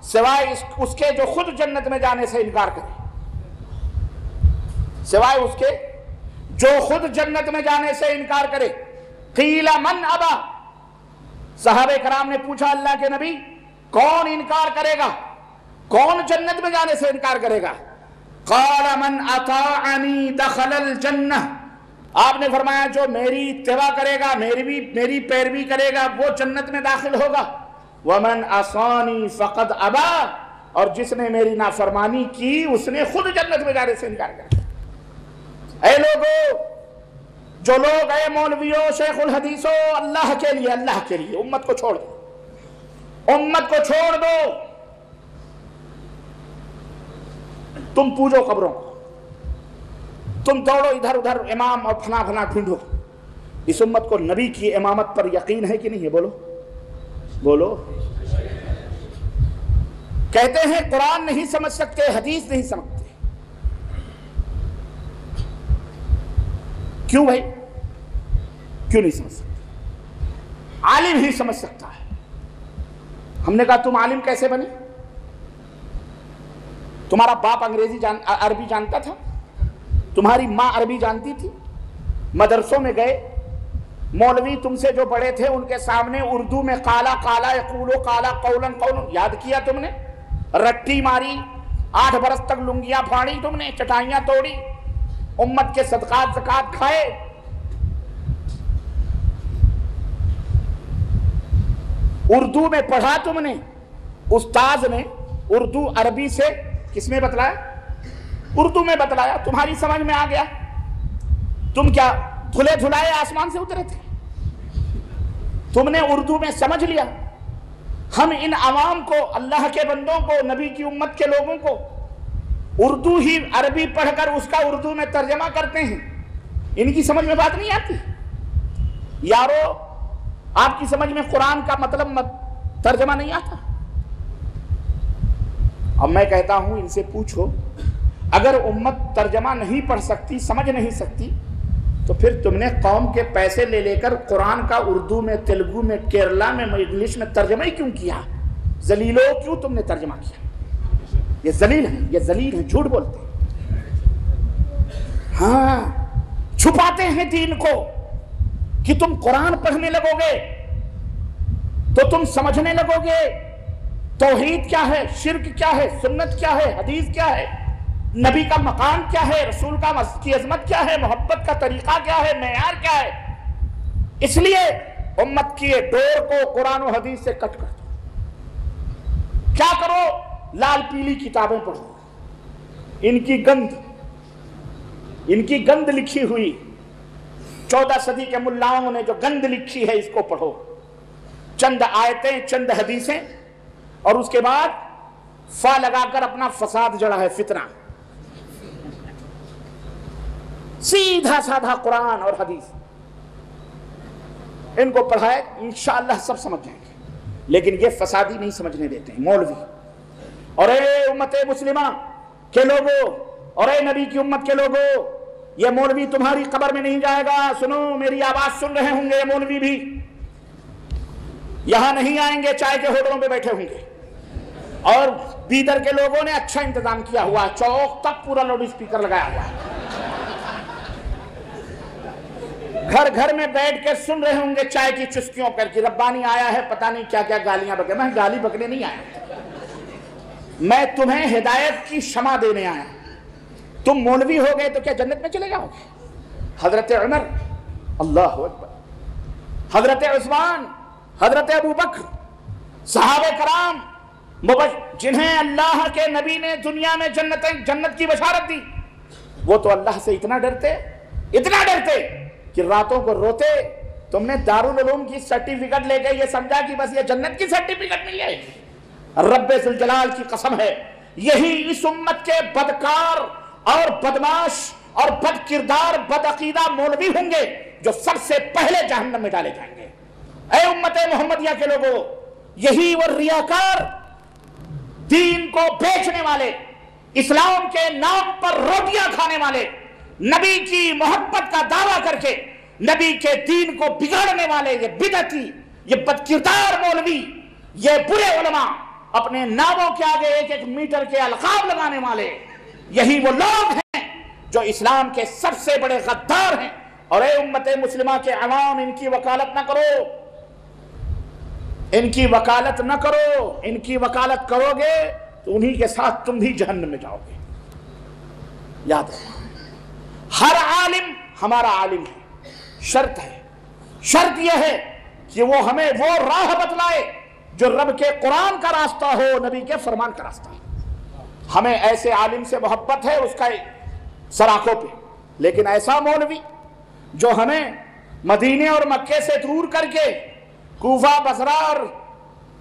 سوائے اس کے جو خود جنت میں جانے سے انکار کرے، سوائے اس کے جو خود جنت میں جانے سے انکار کرے۔ قیل من ابا، صحابہ کرام نے پوچھا اللہ کے نبی کون انکار کرے گا، کون جنت میں جانے سے انکار کرے گا؟ قال من اطاعنی دخل الجنہ، آپ نے فرمایا جو میری اتباع کرے گا، میری پیروی کرے گا وہ جنت میں داخل ہوگا۔ ومن عصانی فقد ابا، اور جس نے میری نافرمانی کی اس نے خود جنت میں جانے سے انکار کیا۔ اے لوگو، جو لوگ اے مولویوں، شیخ الحدیثوں، اللہ کے لیے امت کو چھوڑ دو، امت کو چھوڑ دو، تم پوجو قبروں کو، تم دوڑو ادھر ادھر امام اور فلاں فلاں ڈھونڈو۔ اس امت کو نبی کی امامت پر یقین ہے کہ نہیں ہے؟ بولو بولو۔ کہتے ہیں قرآن نہیں سمجھ سکتے، حدیث نہیں سمجھتے۔ کیوں بھائی، کیوں نہیں سمجھ سکتے؟ عالم ہی سمجھ سکتا ہے۔ ہم نے کہا تم عالم کیسے بنے؟ تمہارا باپ عربی جانتا تھا، تمہاری ماں عربی جانتی تھی، مدرسوں میں گئے، مولوی تم سے جو بڑے تھے ان کے سامنے اردو میں قالا قالا یقولو قالا قولا قولا یاد کیا تم نے، رٹی ماری، 8 برس تک لنگیاں پھاڑی تم نے، چٹائیاں توڑی، امت کے صدقات زکات کھائے۔ اردو میں پڑھا تم نے، استاذ نے اردو عربی سے کس میں بتلایا؟ اردو میں بتلایا، تمہاری سمجھ میں آ گیا۔ تم کیا دھلے دھلائے آسمان سے اترے تھے؟ تم نے اردو میں سمجھ لیا۔ ہم ان عوام کو، اللہ کے بندوں کو، نبی کی امت کے لوگوں کو اردو ہی عربی پڑھ کر اس کا اردو میں ترجمہ کرتے ہیں، ان کی سمجھ میں بات نہیں آتی۔ یارو، آپ کی سمجھ میں قرآن کا مطلب ترجمہ نہیں آتا؟ اب میں کہتا ہوں ان سے پوچھو، اگر امت ترجمہ نہیں پڑھ سکتی، سمجھ نہیں سکتی، تو پھر تم نے قوم کے پیسے لے لے کر قرآن کا اردو میں، تیلگو میں، کیرلا میں، انگلش میں ترجمہ ہی کیوں کیا؟ ذلیلو، کیوں تم نے ترجمہ کیا؟ یہ ذلیل ہیں، یہ ذلیل ہیں، جھوٹ بولتے ہیں، ہاں، چھپاتے ہیں دین کو کہ تم قرآن پڑھنے لگو گے تو تم سمجھنے لگو گے توحید کیا ہے، شرک کیا ہے، سنت کیا ہے، حدیث کیا ہے، نبی کا مقام کیا ہے، رسول کی عظمت کیا ہے، محبت کا طریقہ کیا ہے، معیار کیا ہے۔ اس لیے امت کی ڈور کو قرآن و حدیث سے کٹ کر دو۔ کیا کرو؟ لال پیلی کتابیں پڑھو، ان کی گند لکھی ہوئی 14 صدی کے ملاؤں نے جو گند لکھی ہے اس کو پڑھو، چند آیتیں، چند حدیثیں، اور اس کے بعد فا لگا کر اپنا فساد جڑا ہے، فتنہ، سیدھا سادھا قرآن اور حدیث ان کو پڑھائے، انشاءاللہ سب سمجھ جائیں گے۔ لیکن یہ فسادی نہیں سمجھنے دیتے ہیں مولوی۔ اور اے امت مسلمہ کے لوگوں، اور اے نبی کی امت کے لوگوں، یہ مولوی تمہاری قبر میں نہیں جائے گا۔ سنو، میری آواز سن رہے ہوں گے یہ مولوی بھی، یہاں نہیں آئیں گے، چائے کے ہوٹلوں پہ بیٹھے ہوں گے۔ اور بیدر کے لوگوں نے اچھا انتظام کیا ہوا، چوک تک پورا لاؤڈ اسپیکر لگایا ہوا ہے، گھر گھر میں بیٹھ کے سن رہے ہوں گے چائے کی چسکیوں پر کہ ربانی آیا ہے، پتہ نہیں کیا کیا گالیاں بکے۔ میں گالی بکنے نہیں آیا، میں تمہیں ہدایت کی شمع دینے آیا۔ تم مولوی ہو گئے تو کیا جنت میں چلے جاؤ گے؟ حضرت عمر، اللہ اکبر، حضرت عثمان، حضرت ابو بکر، صحابہ کرام جنہیں اللہ کے نبی نے دنیا میں جنت کی بشارت دی، وہ تو اللہ سے اتنا ڈرتے کہ راتوں کو روتے۔ تم نے دارالعلوم کی سرٹیفکیٹ لے کے یہ سمجھا کہ بس یہ جنت کی سرٹیفکیٹ مل جائے گی؟ رب ذوالجلال کی قسم ہے، یہی اس امت کے بدکار اور بدماش اور بد کردار بد عقیدہ مولوی ہوں گے جو سب سے پہلے جہنم میں ڈالے جائیں گے۔ اے امت محمدیہ کے لوگوں، یہی وہ ریاکار، دین کو بیچنے والے، اسلام کے نام پر روٹیاں کھانے والے، نبی کی محبت کا دعویٰ کر کے نبی کے دین کو بگاڑنے والے، یہ بدعتی، یہ بدکردار مولوی، یہ برے علماء، اپنے ناموں کے آگے ایک ایک میٹر کے القاب لگانے والے، یہی وہ لوگ ہیں جو اسلام کے سب سے بڑے غدار ہیں۔ اور اے امت مسلمہ کے عوام، ان کی وکالت نہ کرو، ان کی وکالت نہ کرو، ان کی وکالت کرو گے تو انہی کے ساتھ تم بھی جہنم میں جاؤ گے۔ یاد رکھو، ہر عالم ہمارا عالم ہے، شرط ہے، شرط یہ ہے کہ وہ ہمیں وہ راہ بتلائے جو رب کے قرآن کا راستہ ہو، نبی کے فرمان کا راستہ ہو۔ ہمیں ایسے عالم سے محبت ہے اس کا سراخوں پہ، لیکن ایسا مولوی جو ہمیں مدینے اور مکے سے دور کر کے کوفہ، بصرہ اور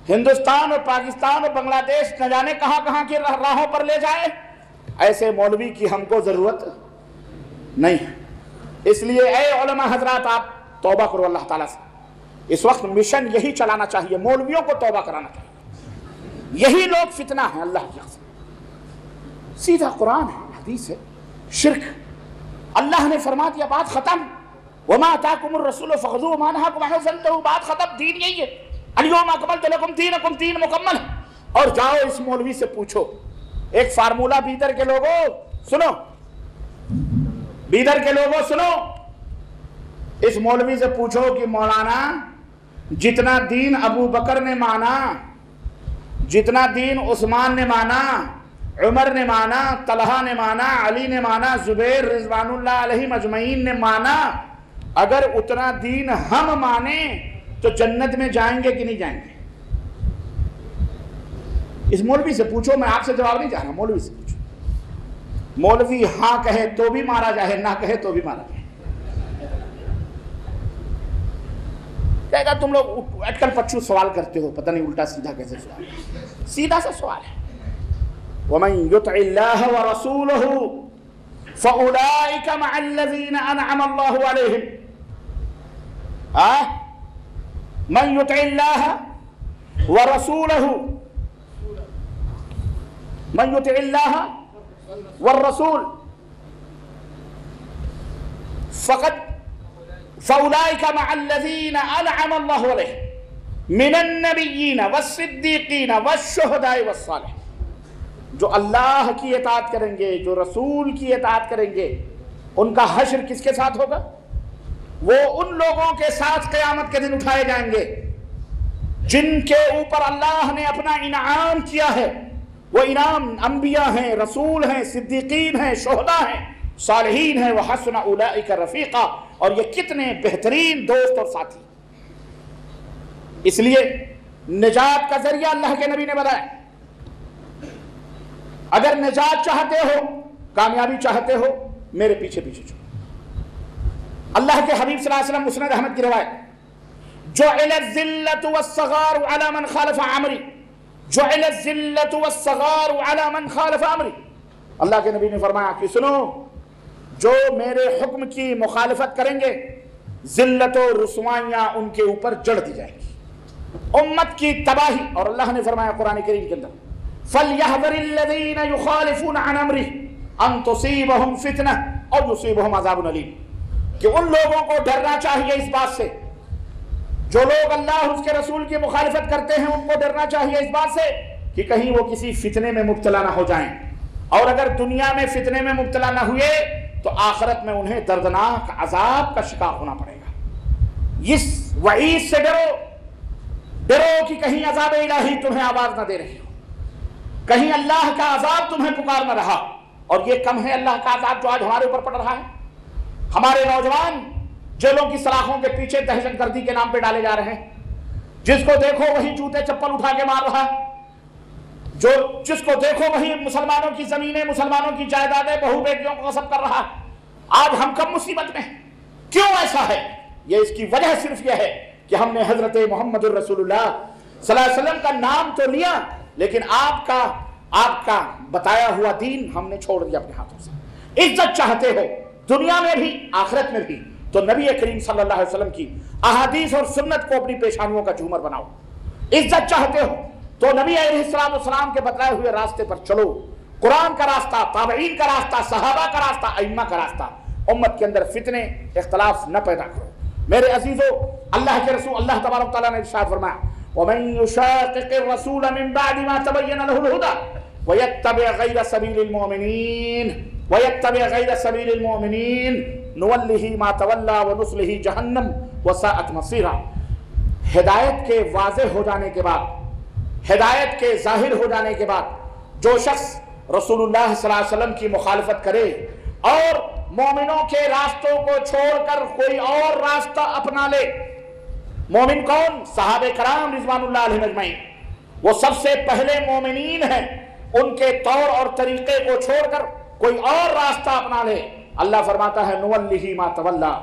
ہندوستان اور پاکستان اور بنگلہ دیش نہ جانے کہاں کہاں کی راہوں پر لے جائے، ایسے مولوی کی ہم کو ضرورت نہیں ہے۔ اس لیے اے علماء حضرات، آپ توبہ کرو اللہ تعالیٰ سے۔ اس وقت مشن یہی چلانا چاہیے، مولویوں کو توبہ کرانا چاہیے۔ یہی لوگ فتنہ ہیں اللہ کی قسم، سیدھا قرآن ہے، حدیث ہے، شرک۔ اللہ نے فرما دیا، بات ختم۔ وما آتاکم الرسول فخذوہ وما نہاکم عنہ فانتہوا، بات ختم، دین یہی ہے۔ الیوم اکملت لکم دینکم، دین مکمل ہے۔ اور جاؤ اس مولوی سے پوچھو، ایک فارمولہ بیدر کے لوگوں سنو، بیدر کے لوگوں سنو، اس مولوی سے پوچھو کہ مولانا جتنا دین ابو بکر نے مانا، جتنا دین عثمان نے مانا، عمر نے مانا، طلحہ نے مانا، علی نے مانا، زبیر رضوان اللہ علیہ مجمعین نے مانا، اگر اتنا دین ہم مانیں تو جنت میں جائیں گے کہ نہیں جائیں گے؟ اس مولوی سے پوچھو، میں آپ سے جواب نہیں چاہ رہا، مولوی سے پوچھو۔ مولوی ہاں کہے تو بھی مارا جائے، نہ کہے تو بھی مارا جائے۔ کہے گا تم لوگ اٹکل پچھو سوال کرتے ہو، پتہ نہیں الٹا سیدھا کیسے سوال ہے۔ سیدھا سا سوال ہے، وَمَن يُطِعِ اللَّهَ وَرَسُولَهُ فَأُولَئِكَ مَعَ الَّذِينَ أَنْعَمَ اللَّهُ عَلَيْهِمْ۔ من يطع الله ورسوله، من يطع الله والرسول فأولئك مع الذين أنعم الله عليهم من النبيين والصديقين والشهداء والصالحين۔ جو اللہ کی اطاعت کریں گے، جو رسول کی اطاعت کریں گے، ان کا حشر کس کے ساتھ ہوگا؟ وہ ان لوگوں کے ساتھ قیامت کے دن اٹھائے جائیں گے جن کے اوپر اللہ نے اپنا انعام کیا ہے۔ وہ انعام انبیاء ہیں، رسول ہیں، صدیقین ہیں، شہداء ہیں، صالحین ہیں، وحسن اولئک رفیقا، اور یہ کتنے بہترین دوست اور ساتھی۔ اس لیے نجات کا ذریعہ اللہ کے نبی نے بتایا۔ اگر نجات چاہتے ہو، کامیابی چاہتے ہو، میرے پیچھے پیچھے چلو۔ اللہ کے حبیب صلی اللہ علیہ وسلم مسند احمد کی روایت، جعل الذلۃ والصغار علی من خالف امری، جعل الذلۃ والصغار علی من خالف امری۔ اللہ کے نبی نے فرمایا کہ سنو، جو میرے حکم کی مخالفت کریں گے، ذلت و رسوائیاں ان کے اوپر جڑ دی جائیں گی، امت کی تباہی۔ اور اللہ نے فرمایا قرآن کریم کے اندر، فَلْيَحْذَرِ الَّذِينَ يُخَالِفُونَ عَنْ أَمْرِهِ أَن تُصِيبَهُمْ فِتْنَةٌ أَوْ يُصِيبَهُمْ عَذَابٌ أَلِيمٌ، کہ ان لوگوں کو ڈرنا چاہیے اس بات سے، جو لوگ اللہ اور اس کے رسول کی مخالفت کرتے ہیں، ان کو ڈرنا چاہیے اس بات سے کہ کہیں وہ کسی فتنے میں مبتلا نہ ہو جائیں، اور اگر دنیا میں فتنے میں مبتلا نہ ہوئے تو آخرت میں انہیں دردناک عذاب کا شکار ہونا پڑے گا۔ اس وعید سے ڈرو کہ کہیں عذاب الہی تمہیں آواز نہ دے رہی ہو، کہیں اللہ کا عذاب تمہیں پکار نہ رہا۔ اور یہ کم ہے اللہ کا عذاب جو آج ہمارے اوپر پڑ رہا ہے۔ ہمارے نوجوان جیلوں کی سلاخوں کے پیچھے دہشت گردی کے نام پہ ڈالے جا رہے ہیں، جس کو دیکھو وہی جوتے چپل اٹھا کے مار رہا ہے، جس کو دیکھو وہی مسلمانوں کی زمینیں، مسلمانوں کی جائیدادیں، بہو بیٹیوں کو غصب کر رہا ہے۔ آج ہم کب مصیبت میں ہیں؟ کیوں ایسا ہے؟ یہ اس کی وجہ صرف یہ ہے کہ ہم نے حضرت محمد الرسول اللہ صلی اللہ علیہ وسلم کا نام تو لیا، لیکن آپ کا بتایا ہوا دین ہم نے چھوڑ دیا اپنے ہاتھوں سے۔ عزت چاہتے ہو دنیا میں بھی آخرت میں بھی تو نبی کریم صلی اللہ علیہ وسلم کی احادیث اور سنت کو اپنی پیشانیوں کا جھومر بناؤ۔ عزت چاہتے ہو تو نبی علیہ السلام کے بتائے ہوئے راستے پر چلو، قرآن کا راستہ، تابعین کا راستہ، صحابہ کا راستہ، ائمہ کا راستہ۔ امت کے اندر فتنے اختلاف نہ پیدا کرو۔ میرے عزیزو، اللہ کے رسول اللہ تبارک و تعالیٰ نے ارشاد فرمایا وَمَن يُشَاقِقِ الرَّسُولَ مِن بَعْدِ مَا تَبَيَّنَ لَهُ الْهُدَى وَيَتَّبِعْ غَيْرَ سَبِيلِ الْمُؤْمِنِينَ نُوَلِّهِ مَا تَوَلَّى وَنُصْلِهِ جَهَنَّمَ وَسَاءَتْ مَصِيرًا۔ ہدایت کے واضح ہو جانے کے بعد، ہدایت کے ظاہر ہو جانے کے بعد جو شخص رسول اللہ صلی اللہ علیہ وسلم کی مخالفت کرے اور مومنوں کے راستوں کو چھوڑ کر کوئی اور راستہ اپنا لے، مومن کون؟ صحابہ کرام رضوان اللہ علیہم اجمعین، وہ سب سے پہلے مومنین ہیں۔ ان کے طور اور طریقے کو چھوڑ کر کوئی اور راستہ اپنا لے، اللہ فرماتا ہے نُوَلِّهِ مَا تَوَلَّى،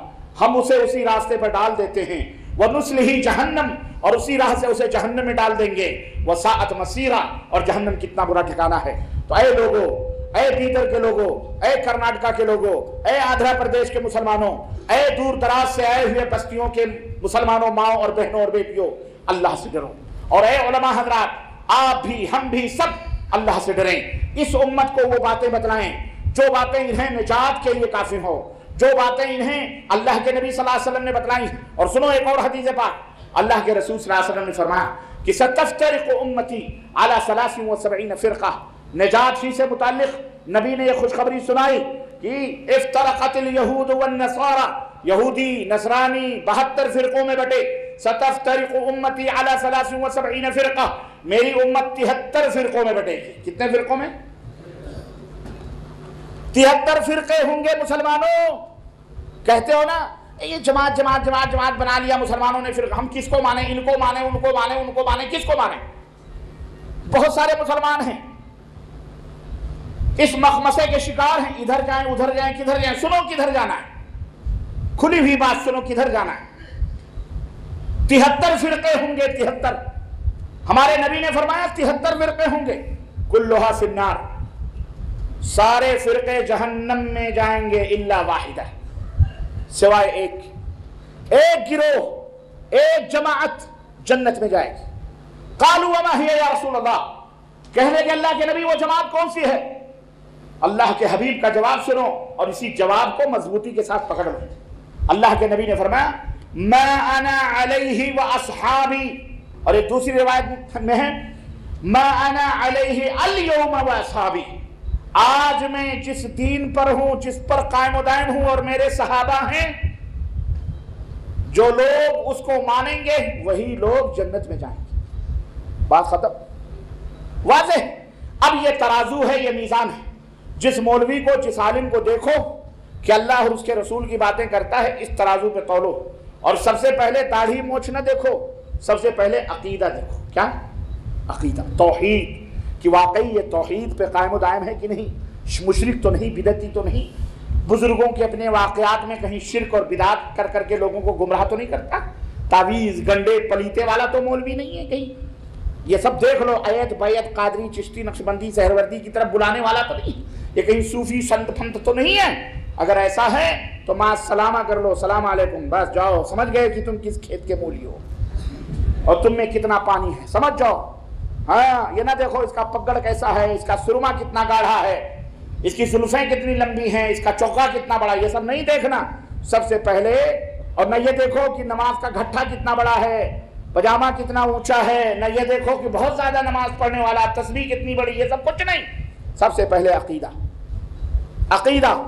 ہم اسے اسی راستے پر ڈال دیتے ہیں، وَنُصْلِهِ جَهَنَّمَ، اور اسی راہ سے اسے جہنم میں ڈال دیں گے، وَسَاءَتْ مَصِيرًا، اور جہنم کتنا برا ٹھکانہ ہے۔ تو اے لوگوں، اے بیدر کے لوگوں، اے کرناٹکا کے لوگوں، اے آندھرا پردیش کے مسلمانوں، اے دور دراز سے آئے ہوئے بستیوں کے مسلمانوں ماؤں اور بہنوں اور بیٹیوں، اللہ سے ڈرو۔ اور اے علماء حضرات، آپ بھی ہم بھی سب اللہ سے ڈریں۔ اس امت کو وہ باتیں بتلائیں جو باتیں انہیں نجات کے لیے کافی ہو، جو باتیں انہیں اللہ کے نبی صلی اللہ علیہ وسلم نے بتلائیں۔ اور سنو ایک اور حدیث پاک، اللہ کے رسول صلی اللہ علیہ وسلم نے فرمایا کہ ستفترق امتی علی 73 فرقہ۔ نجات ہی سے متعلق نبی نے یہ خوشخبری سنائی کہ افترقت الیہود والنصارى، یہودی نصرانی 72 فرقوں میں بٹے۔ ستفترق امتی علی 73 فرقہ، میری امت 73 فرقوں میں بٹے گی۔ کتنے فرقوں میں؟ 73 فرقے ہوں گے مسلمانوں۔ کہتے ہو نا یہ جماعت جماعت جماعت جماعت بنا لیا مسلمانوں نے، پھر ہم کس کو مانیں؟ ان کو مانیں، ان کو مانیں، ان کو مانیں، کس کو مانیں؟ بہت سارے مسلمان ہیں اس مخمصے کے شکار ہیں، ادھر جائیں ادھر جائیں کدھر جائیں۔ سنو کدھر جانا ہے، کھلی ہوئی بات سنو کدھر جانا ہے۔ 73 فرقے ہوں گے، 73۔ ہمارے نبی نے فرمایا 73 فرقے ہوں گے، کلھا فی النار، سارے فرقے جہنم میں جائیں گے الا واحدہ، سوائے ایک گروہ، ایک جماعت جنت میں جائے گی۔ قالوا وما ہی یا رسول اللہ، کہنے کہ اللہ کے نبی وہ جماعت کون سی ہے؟ اللہ کے حبیب کا جواب سنو اور اسی جواب کو مضبوطی کے ساتھ پکڑ لو۔ اللہ کے نبی نے فرمایا ما انا علیہ واصحابی، اور ایک دوسری روایت میں ہے ما انا علیہ اليوم واصحابی، آج میں جس دین پر ہوں، جس پر قائم و دائم ہوں اور میرے صحابہ ہیں، جو لوگ اس کو مانیں گے وہی لوگ جنت میں جائیں گے۔ بات ختم، واضح۔ اب یہ ترازو ہے، یہ میزان ہے۔ جس مولوی کو، جس عالم کو دیکھو کہ اللہ اور اس کے رسول کی باتیں کرتا ہے، اس ترازو پہ تولو۔ اور سب سے پہلے داڑھی مونچھ نہ دیکھو، سب سے پہلے عقیدہ دیکھو۔ کیا عقیدہ؟ توحید، کہ واقعی یہ توحید پہ قائم و دائم ہے کہ نہیں، مشرک تو نہیں، بدعتی تو نہیں، بزرگوں کے اپنے واقعات میں کہیں شرک اور بدعت کر کر کے لوگوں کو گمراہ تو نہیں کرتا، تعویذ گنڈے پلیتے والا تو مولوی نہیں ہے کہیں، یہ سب دیکھ لو، ایت بیت قادری چشتی نقشبندی سہروردی کی طرف بلانے والا تو نہیں، یہ کہیں صوفی سنت پھنت تو نہیں ہے۔ اگر ایسا ہے تو ماں سلامہ کر لو، سلام علیکم، بس جاؤ، سمجھ گئے کہ تم کس کھیت کے مولی ہو اور تم میں کتنا پانی ہے، سمجھ جاؤ۔ ہاں، یہ نہ دیکھو اس کا پگڑ کیسا ہے، اس کا سرما کتنا گاڑھا ہے، اس کی زلفیں کتنی لمبی ہیں، اس کا چوکا کتنا بڑا، یہ سب نہیں دیکھنا۔ سب سے پہلے، اور نہ یہ دیکھو کہ نماز کا گھٹا کتنا بڑا ہے، پجامہ کتنا اونچا ہے، نہ یہ دیکھو کہ بہت زیادہ نماز پڑھنے والا، تسبیح کتنی بڑی، یہ سب کچھ نہیں۔ سب سے پہلے عقیدہ، عقیدہ،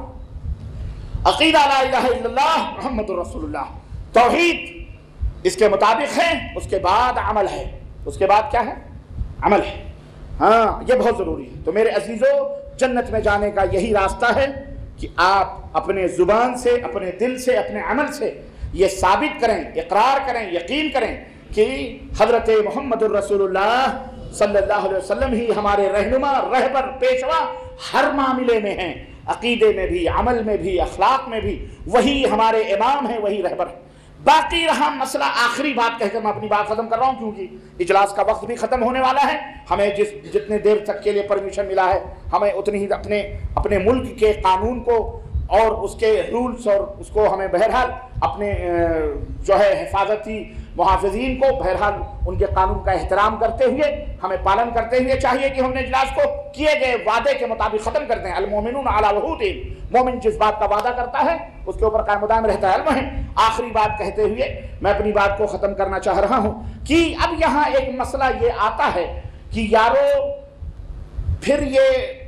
عقیدہ لا الہ الا اللہ محمد رسول اللہ، توحید اس کے مطابق ہے، اس کے بعد عمل ہے، اس کے بعد کیا ہے؟ عمل ہے۔ ہاں، یہ بہت ضروری ہے۔ تو میرے عزیزو، جنت میں جانے کا یہی راستہ ہے کہ آپ اپنے زبان سے، اپنے دل سے، اپنے عمل سے یہ ثابت کریں، اقرار کریں، یقین کریں کہ حضرت محمد الرسول اللہ صلی اللہ علیہ وسلم ہی ہمارے رہنما، رہبر، پیشوا ہر معاملے میں ہیں، عقیدے میں بھی، عمل میں بھی، اخلاق میں بھی، وہی ہمارے امام ہیں، وہی رہبر ہیں۔ باقی رہا مسئلہ، آخری بات کہہ کر میں اپنی بات ختم کر رہا ہوں کیونکہ اجلاس کا وقت بھی ختم ہونے والا ہے. ہمیں جتنے دیر تک کے لیے پرمیشن ملا ہے ہمیں اتنی ہی اپنے ملک کے قانون کو اور اس کے رولز اور اس کو ہمیں بہرحال اپنے جو ہے حفاظتی محافظین کو بہرحال ان کے قانون کا احترام کرتے ہوئے ہمیں پالن کرتے ہوئے چاہیے کہ ہم نے اجلاس کو کیے گئے وعدے کے مطابق ختم کرتے ہیں. المومنون علی وعودہم، مومن جس بات کا وعدہ کرتا ہے اس کے اوپر قائم و دائم رہتا ہے. المہم آخری بات کہتے ہوئے میں اپنی بات کو ختم کرنا چاہ رہا ہوں کہ اب یہاں ایک مسئلہ یہ آتا ہے کہ یارو پھر یہ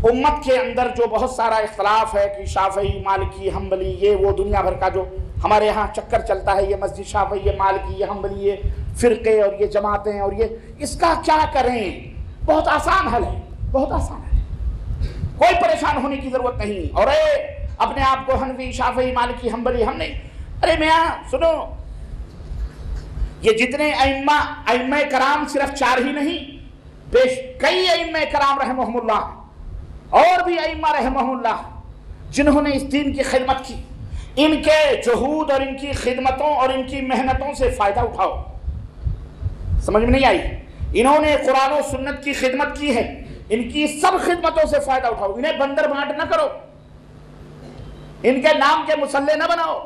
امت کے اندر جو بہت سارا اختلاف ہے کہ شافعی، مالکی، حنبلی، یہ وہ دنیا بھر کا جو ہمارے ہاں چکر چلتا ہے، یہ مسجد شافعی، یہ مالکی، یہ حنبلی، یہ فرقے اور یہ جماعتیں اور یہ، اس کا کیا کریں؟ بہت آسان حل ہے، بہت آسان ہے، کوئی پریشان ہونے کی ضرورت نہیں. اور اپنے آپ کو حنفی، شافعی، مالکی، حنبلی ہم نہیں. ارے میاں سنو، یہ جتنے ائمہ کرام صرف 4 ہی نہیں، کئی ائمہ کرام رحمہم اللہ اور بھی ائمہ رحمہم اللہ جنہوں نے اس دین کی خدمت کی، ان کے جہود اور ان کی خدمتوں اور ان کی محنتوں سے فائدہ اٹھاؤ. سمجھ میں نہیں آئی؟ انہوں نے قرآن و سنت کی خدمت کی ہے، ان کی سب خدمتوں سے فائدہ اٹھاؤ. انہیں بندر بانٹ نہ کرو، ان کے نام کے مسلح نہ بناؤ،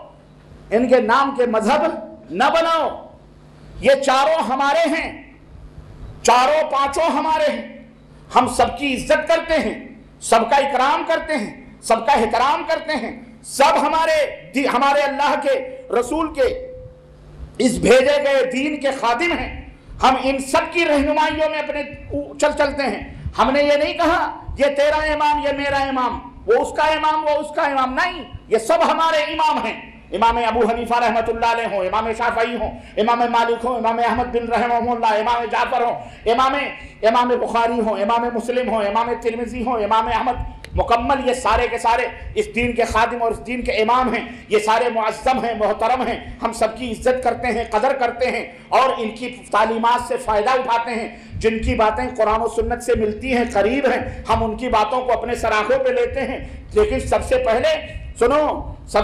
ان کے نام کے مذہب نہ بناؤ. یہ چاروں ہمارے ہیں، چاروں پانچوں ہمارے ہیں. ہم سب کی عزت کرتے ہیں، سب کا اکرام کرتے ہیں، سب کا احترام کرتے ہیں. سب ہمارے اللہ کے رسول کے اس بھیجے گئے دین کے خادم ہیں. ہم ان سب کی رہنمائیوں میں اپنے چلتے ہیں. ہم نے یہ نہیں کہا یہ تیرا امام، یہ میرا امام، وہ اس کا امام، وہ اس کا امام. نہیں، یہ سب ہمارے امام ہیں. امام ابو حنیفہ رحمۃ اللہ علیہ ہوں، امام شافعی ہوں، امام مالک ہوں، امام احمد بن رحمہ اللہ، امام جعفر ہوں، امام بخاری ہوں، امام مسلم ہوں، امام ترمذی ہوں، امام احمد، مکمل یہ سارے کے سارے اس دین کے خادم اور اس دین کے امام ہیں. یہ سارے معظم ہیں، محترم ہیں. ہم سب کی عزت کرتے ہیں، قدر کرتے ہیں اور ان کی تعلیمات سے فائدہ اٹھاتے ہیں. جن کی باتیں قرآن و سنت سے ملتی ہیں، قریب ہیں، ہم ان کی باتوں کو اپنے سراخوں پہ لیتے ہیں. لیکن سب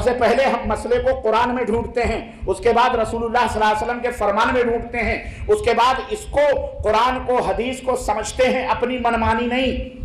سے پہلے ہم مسئلے کو قرآن میں ڈھونڈتے ہیں، اس کے بعد رسول اللہ صلی اللہ علیہ وسلم کے فرمان میں ڈھونڈتے ہیں، اس کے بعد اس کو قرآن کو حدیث کو سمجھتے ہیں. اپنی منمانی نہیں،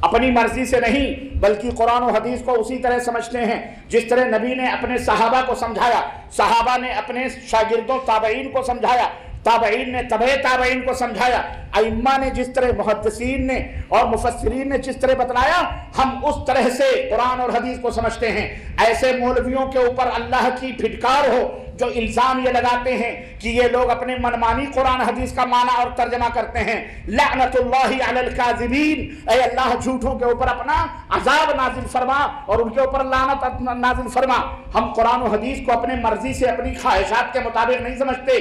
اپنی مرضی سے نہیں، بلکہ قرآن و حدیث کو اسی طرح سمجھتے ہیں جس طرح نبی نے اپنے صحابہ کو سمجھایا، صحابہ نے اپنے شاگردوں تابعین کو سمجھایا، تابعین نے تبع تابعین کو سمجھایا، ائمہ نے جس طرح، محدثین نے اور مفسرین نے جس طرح بتلایا، ہم اس طرح سے قرآن اور حدیث کو سمجھتے ہیں. ایسے مولویوں کے اوپر اللہ کی پھٹکار ہو جو الزام یہ لگاتے ہیں کہ یہ لوگ اپنے منمانی قرآن حدیث کا معنی اور ترجمہ کرتے ہیں. لعنت اللہ علی الکاذبین، اے اللہ جھوٹوں کے اوپر اپنا عذاب نازل فرما اور ان کے اوپر لعنت نازل فرما. ہم قرآن و حدیث کو اپنے مرضی سے، اپنی خواہشات کے مطابق نہیں سمجھتے.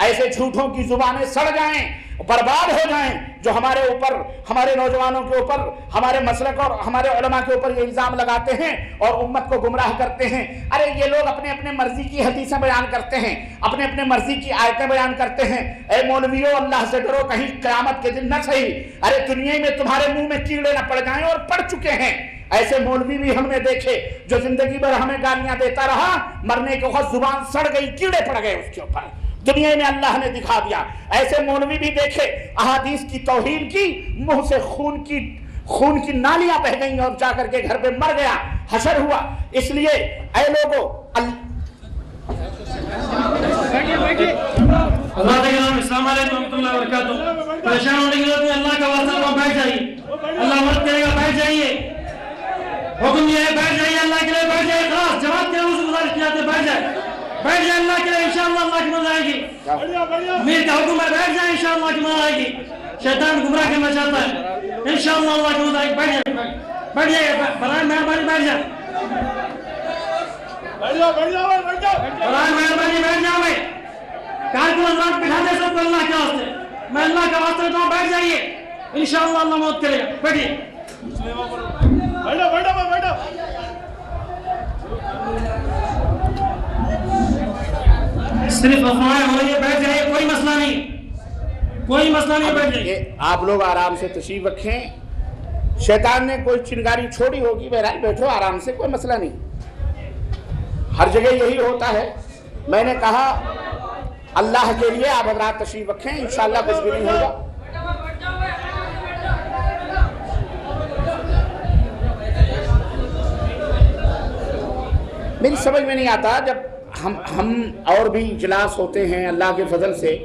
ایسے جھوٹوں کی زبانیں سڑ جائیں، برباد ہو جائیں، جو ہمارے اوپر، ہمارے نوجوانوں کے اوپر، ہمارے مسلک اور ہمارے علماء کے اوپر یہ الزام لگاتے ہیں اور امت کو گمراہ کرتے ہیں. ارے یہ لوگ اپنے اپنے مرضی کی حدیثیں بیان کرتے ہیں، اپنے اپنے مرضی کی آیتیں بیان کرتے ہیں. اے مولویوں، اللہ سے ڈرو، کہیں قیامت کے دن نہ صحیح ارے دنیا میں تمہارے منہ میں کیڑے نہ پڑ جائیں، اور پڑ چکے ہیں. ایسے مولوی بھی ہم نے دیکھے جو زندگی بھر ہمیں گالیاں دیتا رہا، مرنے کے وقت زبان سڑ گئی، کیڑے پڑ گئے اس کے اوپر، دنیا میں اللہ نے دکھا دیا. ایسے مولوی بھی دیکھے احادیث کی توہین کی، منہ سے خون کی نالیاں بہہ گئیں اور جا کر کے گھر پہ مر گیا، حشر ہوا. اس لیے اے لوگوں، السلام علیکم ورحمۃ اللہ وبرکاتہ. پریشان ہونے کی ضرورت نہیں، اللہ کا واسطہ بیٹھ جائیے، اللہ مدد کرے گا، بیٹھ جائیے. حکم یہ ہے بیٹھ جائیے، اللہ کے لیے بیٹھ جائیے. خلاص جماعت کے لوگوں سے گزارش کی جاتی ہے بیٹھ جائے، بیٹھ جائے اللہ کے لیے، انشاءاللہ اللہ کی مدد آئے گی. میر کا حکم ہے بیٹھ جائے، انشاءاللہ اللہ کی مدد آئے گی. شیطان گمراہ کرنا چاہتا ہے، انشاءاللہ اللہ کی مدد آئے گی. بیٹھ جائے، بیٹھ جائے، برائے مہربانی بیٹھ جائے، برائے مہربانی بیٹھ جاؤ. میں کار کو اللہ بٹھا دے سب کو اللہ کے واسطے، میں اللہ کا واسطے دیتا ہوں. بیٹھ جائیے، انشاءاللہ اللہ مدد کرے گا. بیٹھیے، صرف افواہیں ہو رہی ہے، بیٹھ جائیے، کوئی مسئلہ نہیں، کوئی مسئلہ نہیں، بیٹھ جائیے. آپ لوگ آرام سے تشریف رکھیں. شیطان نے کوئی چنگاری چھوڑی ہوگی، بہرحال بیٹھو آرام سے، کوئی مسئلہ نہیں. ہر جگہ یہی ہوتا ہے میں نے کہا اللہ کے لیے آپ حضرات تشریف رکھیں، انشاءاللہ کچھ بھی نہیں ہوگا۔ میری سمجھ میں نہیں آتا، جب ہم اور بھی اجلاس ہوتے ہیں اللہ کے فضل سے،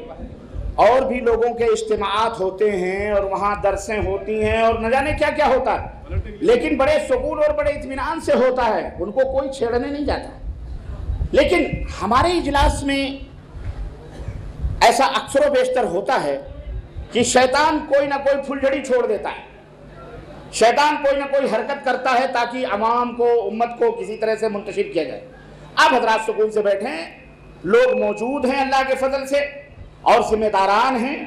اور بھی لوگوں کے اجتماعات ہوتے ہیں اور وہاں درسیں ہوتی ہیں اور نہ جانے کیا کیا ہوتا ہے، لیکن بڑے سکون اور بڑے اطمینان سے ہوتا ہے، ان کو کوئی چھیڑنے نہیں جاتا۔ لیکن ہمارے اجلاس میں ایسا اکثر و بیشتر ہوتا ہے کہ شیطان کوئی نہ کوئی پھلجھڑی چھوڑ دیتا ہے، شیطان کوئی نہ کوئی حرکت کرتا ہے تاکہ عوام کو، امت کو کسی طرح سے منتشر کیا جائے۔ آپ حضرات سکون سے بیٹھیں، لوگ موجود ہیں اللہ کے فضل سے اور ذمہ داران ہیں،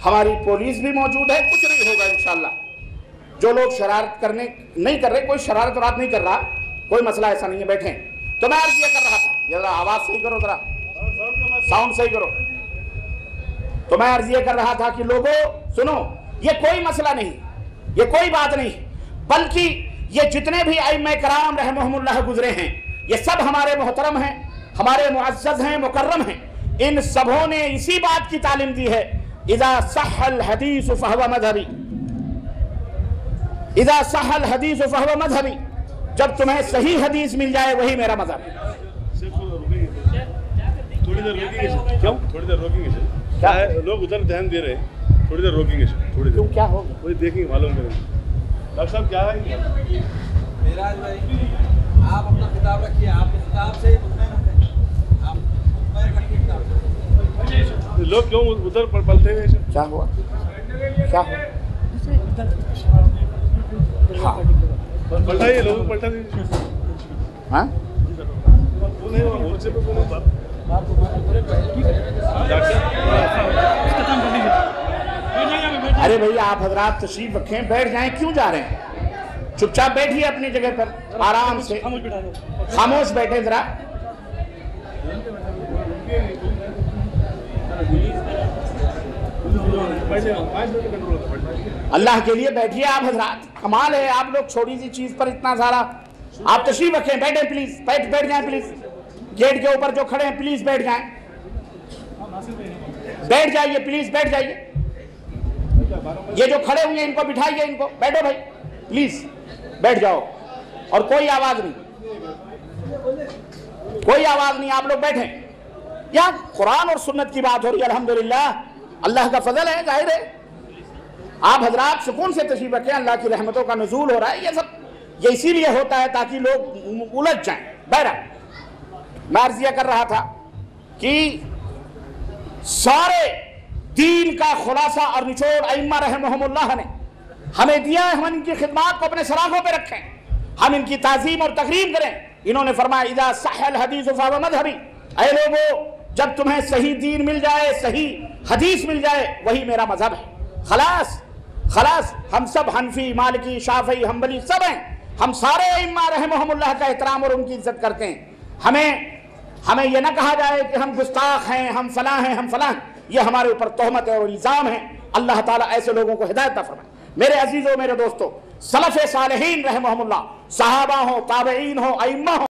ہماری پولیس بھی موجود ہے، کچھ نہیں ہوگا انشاءاللہ۔ جو لوگ شرارت نہیں کر رہے، کوئی شرارت ورات نہیں کر رہا، کوئی مسئلہ ایسا نہیں ہے، بیٹھیں۔ تو میں عرض یہ کر رہا تھا، ذرا آواز صحیح کرو، ذرا ساؤنڈ صحیح کرو۔ تو میں عرض یہ کر رہا تھا کہ لوگوں سنو، یہ کوئی مسئلہ نہیں، یہ کوئی بات نہیں، بلکہ یہ جتنے بھی ائمہ کرام رحمہم اللہ گزرے ہیں، یہ سب ہمارے محترم ہیں، ہمارے معزز ہیں، مکرم ہیں، ان سبوں نے اسی بات کی تعلیم دی ہے، اذا صح الحدیث فہو مذہبی، اذا صح الحدیث فہو مذہبی، جب تمہیں صحیح حدیث مل جائے وہی میرا مذہب ہے۔ تھوڑی دیر روکیں گے، کیوں تھوڑی دیر روکیں گے؟ کیا ہے لوگ ادھر دھیان دے رہے ہیں، تھوڑی دیر روکیں گے، تھوڑی دیر کیا ہوگا وہی دیکھیں گے، معلوم کریں گے۔ ڈاکٹر صاحب کیا ہے؟ میراج بھائی آپ اپنا خطاب رکھیے، آپ خطاب سے مطمئن ہیں، آپ مطمئن رکھیے خطاب سے۔ لوگ کیوں ادھر پلتے ہیں؟ کیا ہوا کیا ہوا؟ ہاں پلٹائیے، لوگ پلٹا دیجیے۔ ہاں ارے بھئی آپ حضرات تشریف رکھیں، بیٹھ جائیں، کیوں جا رہے ہیں؟ چپ چاپ بیٹھیے اپنی جگہ پر، آرام سے خاموش بیٹھیں ذرا۔ اللہ کے لیے بیٹھیے آپ حضرات، کمال ہے، آپ لوگ چھوٹی سی چیز پر اتنا سارا۔ آپ تشریف رکھیں، بیٹھیں پلیز، بیٹھ جائیں پلیز، گیٹ کے اوپر جو کھڑے ہیں پلیز بیٹھ جائیں، بیٹھ جائیے پلیز، بیٹھ جائیے۔ یہ جو کھڑے ہوئے ہیں ان کو بٹھائیے، ان کو بیٹھو بھائی پلیز، بیٹھ جاؤ، اور کوئی آواز نہیں، کوئی آواز نہیں، آپ لوگ بیٹھیں۔ یہاں قرآن اور سنت کی بات ہو رہی ہے، الحمدللہ اللہ کا فضل ہے، ظاہر ہے۔ آپ حضرات سکون سے تشریف رکھیں، اللہ کی رحمتوں کا نزول ہو رہا ہے، یہ سب یہ اسی لیے ہوتا ہے تاکہ لوگ الجھ جائیں۔ بہرحال میں عرض یہ کر رہا تھا کہ سارے دین کا خلاصہ اور نچوڑ ائمہ رحمہم اللہ نے ہمیں دیا ہے، ہم ان کی خدمات کو اپنے سراغوں پہ رکھیں، ہم ان کی تعظیم اور تقریم کریں۔ انہوں نے فرمایا اذا صح الحدیث فہو مذہبی، اے لوگو جب تمہیں صحیح دین مل جائے، صحیح حدیث مل جائے وہی میرا مذہب ہے۔ خلاص خلاص، ہم سب حنفی، مالکی، شافعی، حنبلی سب ہیں، ہم سارے ائمہ رحمہم اللہ کا احترام اور ان کی عزت کرتے ہیں۔ ہمیں یہ نہ کہا جائے کہ ہم گستاخ ہیں، ہم فلاں ہیں، ہم فلاں ہیں، یہ ہمارے اوپر تہمت اور الزام ہے۔ اللہ تعالیٰ ایسے لوگوں کو ہدایت عطا فرمائے۔ میرے عزیزوں، میرے دوستوں، سلف صالحین رحمہم اللہ، صحابہ ہوں، تابعین ہوں، ائمہ ہوں،